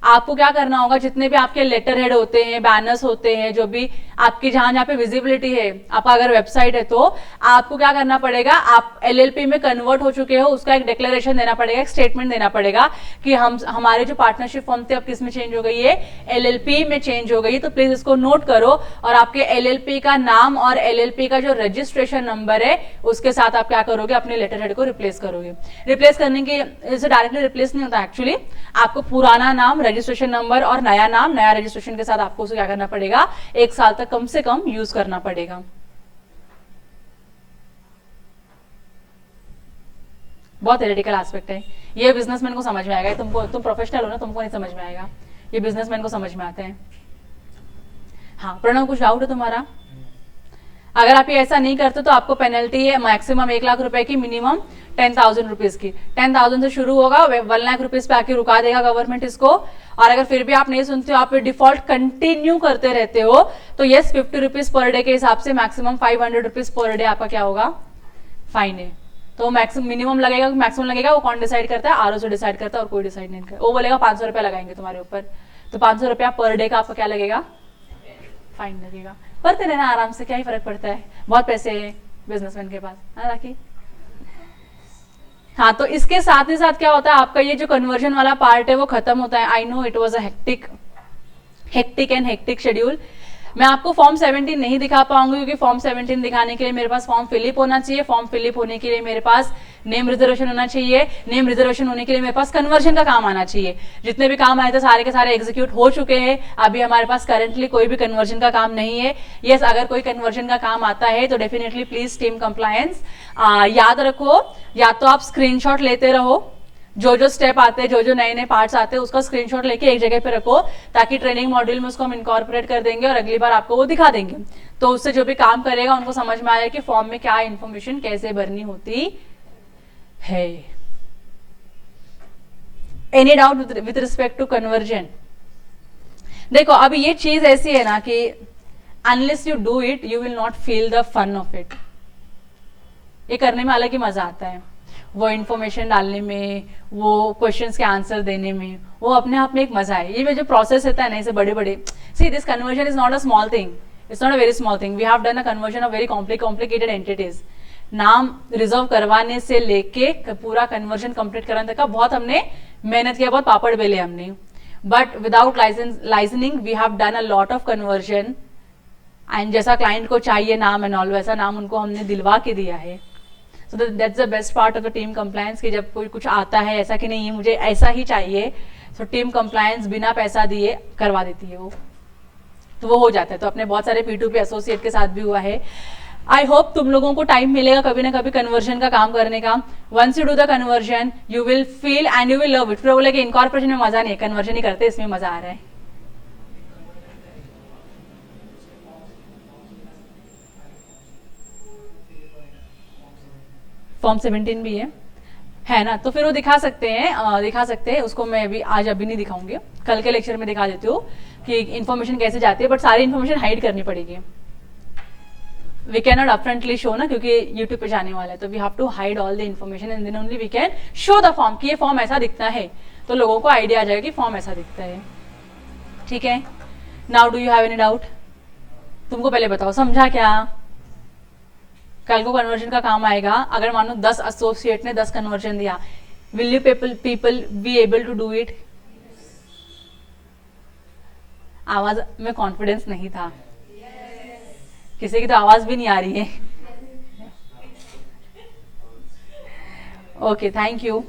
आपको क्या करना होगा, जितने भी आपके लेटर हेड होते हैं, बैनर्स होते हैं, जो भी आपकी जहां पे विजिबिलिटी है, आपका अगर वेबसाइट है, तो आपको क्या करना पड़ेगा, आप एलएलपी में कन्वर्ट हो चुके हो, उसका एक डिक्लेरेशन देना पड़ेगा, एक स्टेटमेंट देना पड़ेगा कि हमारे जो पार्टनरशिप फर्म थे अब किस में चेंज हो गई है, एलएलपी में चेंज हो गई। तो प्लीज इसको नोट करो, और आपके एलएलपी का नाम और एलएलपी का जो रजिस्ट्रेशन नंबर है उसके साथ आप क्या करोगे, अपने लेटर हेड को रिप्लेस करोगे। रिप्लेस करने के इसे डायरेक्टली रिप्लेस नहीं होता, एक्चुअली आपको पुराना नाम, रजिस्ट्रेशन नंबर और नया नाम, नया रजिस्ट्रेशन के साथ आपको उसे क्या करना पड़ेगा, 1 साल तक कम से कम यूज करना पड़ेगा। बहुत थ्योरेटिकल एस्पेक्ट है, ये बिजनेसमैन को समझ में आएगा, तुम प्रोफेशनल हो ना, तुमको नहीं समझ में आएगा, ये बिजनेसमैन को समझ में आते हैं। हाँ प्रणव, कुछ डाउट है तुम्हारा? अगर आप ये ऐसा नहीं करते तो आपको पेनल्टी है मैक्सिमम 1 लाख रुपए की, मिनिमम 10,000 रुपीज की। 10,000 से शुरू होगा, 1 लाख रुपीज पे आके रुका देगा गवर्नमेंट इसको। और अगर फिर भी आप नहीं सुनते हो, आप डिफॉल्ट कंटिन्यू करते रहते हो, तो यस 50 रुपीज पर डे के हिसाब से मैक्सिमम 500 रुपीज पर डे आपका क्या होगा, फाइन है। तो मैक्सिमम मिनिमम लगेगा, मैक्सिमम लगेगा, वो कौन डिसाइड करता है, आरओ से डिसाइड करता है, और कोई डिसाइड नहीं करता। वो बोलेगा 500 रुपया लगाएंगे तुम्हारे ऊपर, तो 500 रुपया पर डे का आपका क्या लगेगा, फाइन लगेगा। पढ़ते रहना आराम से, क्या ही फर्क पड़ता है, बहुत पैसे है बिजनेसमैन के पास, है राखी। हाँ, तो इसके साथ ही साथ क्या होता है, आपका ये जो कन्वर्जन वाला पार्ट है वो खत्म होता है। I know it was a hectic and hectic schedule. मैं आपको फॉर्म 17 नहीं दिखा पाऊंगी क्योंकि फॉर्म 17 दिखाने के लिए मेरे पास फॉर्म फिलिप होना चाहिए, फॉर्म फिलिप होने के लिए मेरे पास नेम रिजर्वेशन होना चाहिए, नेम रिजर्वेशन होने के लिए मेरे पास कन्वर्जन का काम आना चाहिए। जितने भी काम आए थे सारे के सारे एग्जीक्यूट हो चुके हैं, अभी हमारे पास करंटली कोई भी कन्वर्जन का काम नहीं है। यस, अगर कोई कन्वर्जन का काम आता है तो डेफिनेटली प्लीज टीम कंप्लायंस याद रखो, या तो आप स्क्रीनशॉट लेते रहो, जो स्टेप आते हैं, जो नए नए पार्ट्स आते हैं उसका स्क्रीनशॉट लेके एक जगह पे रखो, ताकि ट्रेनिंग मॉड्यूल में उसको हम इनकॉर्पोरेट कर देंगे और अगली बार आपको वो दिखा देंगे। तो उससे जो भी काम करेगा उनको समझ में आएगा कि फॉर्म में क्या इंफॉर्मेशन कैसे भरनी होती है। Any doubt with respect to conversion? देखो अभी ये चीज ऐसी है ना कि unless you do it you will not feel the fun of it. ये करने में अलग ही मजा आता है, वो इन्फॉर्मेशन डालने में, वो क्वेश्चंस के आंसर देने में, वो अपने आप में एक मजा है। ये जो प्रोसेस रहता है ना, इसे बड़े बड़े, see this conversion is not a small thing, it's not a very small thing. We have done a conversion of very complicated entities. नाम रिजर्व करवाने से लेके पूरा कन्वर्जन कंप्लीट कराने तक का बहुत हमने मेहनत किया, बहुत पापड़ बेले हमने। But without licensing we have done a lot of conversion, and जैसा क्लाइंट को चाहिए नाम एंड ऑल, वैसा नाम उनको हमने दिलवा के दिया है। So that's the best part of the team compliance कि जब कोई कुछ आता है ऐसा कि नहीं ये मुझे ऐसा ही चाहिए, so टीम compliance बिना पैसा दिए करवा देती है वो, तो वो हो जाता है। तो अपने बहुत सारे P2P एसोसिएट के साथ भी हुआ है। आई होप तुम लोगों को टाइम मिलेगा कभी ना कभी कन्वर्जन का काम करने का। Once you do the conversion you will feel and you will love it. फिर बोले कि इनकॉर्पोरेशन में मजा नहीं है, कन्वर्जन ही करते इसमें मजा आ रहा है। फॉर्म 17 भी है ना, तो फिर वो दिखा सकते हैं उसको। मैं अभी नहीं दिखाऊंगी, कल के लेक्चर में दिखा देती हूँ कि इन्फॉर्मेशन कैसे जाती है, बट सारी इन्फॉर्मेशन हाइड करनी पड़ेगी। We can not upfrontly show ना, क्योंकि यूट्यूब पे जाने वाला है, तो we have to hide all the information and then only we can show the form कि ये फॉर्म ऐसा दिखता है, तो लोगों को आइडिया आ जाएगा कि फॉर्म ऐसा दिखता है। ठीक है, now do you have any doubt? तुमको पहले बताओ समझा क्या? कल को कन्वर्जन का काम आएगा, अगर मानो 10 एसोसिएट ने 10 कन्वर्जन दिया, will you people be able to do it? आवाज में कॉन्फिडेंस नहीं था, किसी की तो आवाज भी नहीं आ रही है। Okay, thank you.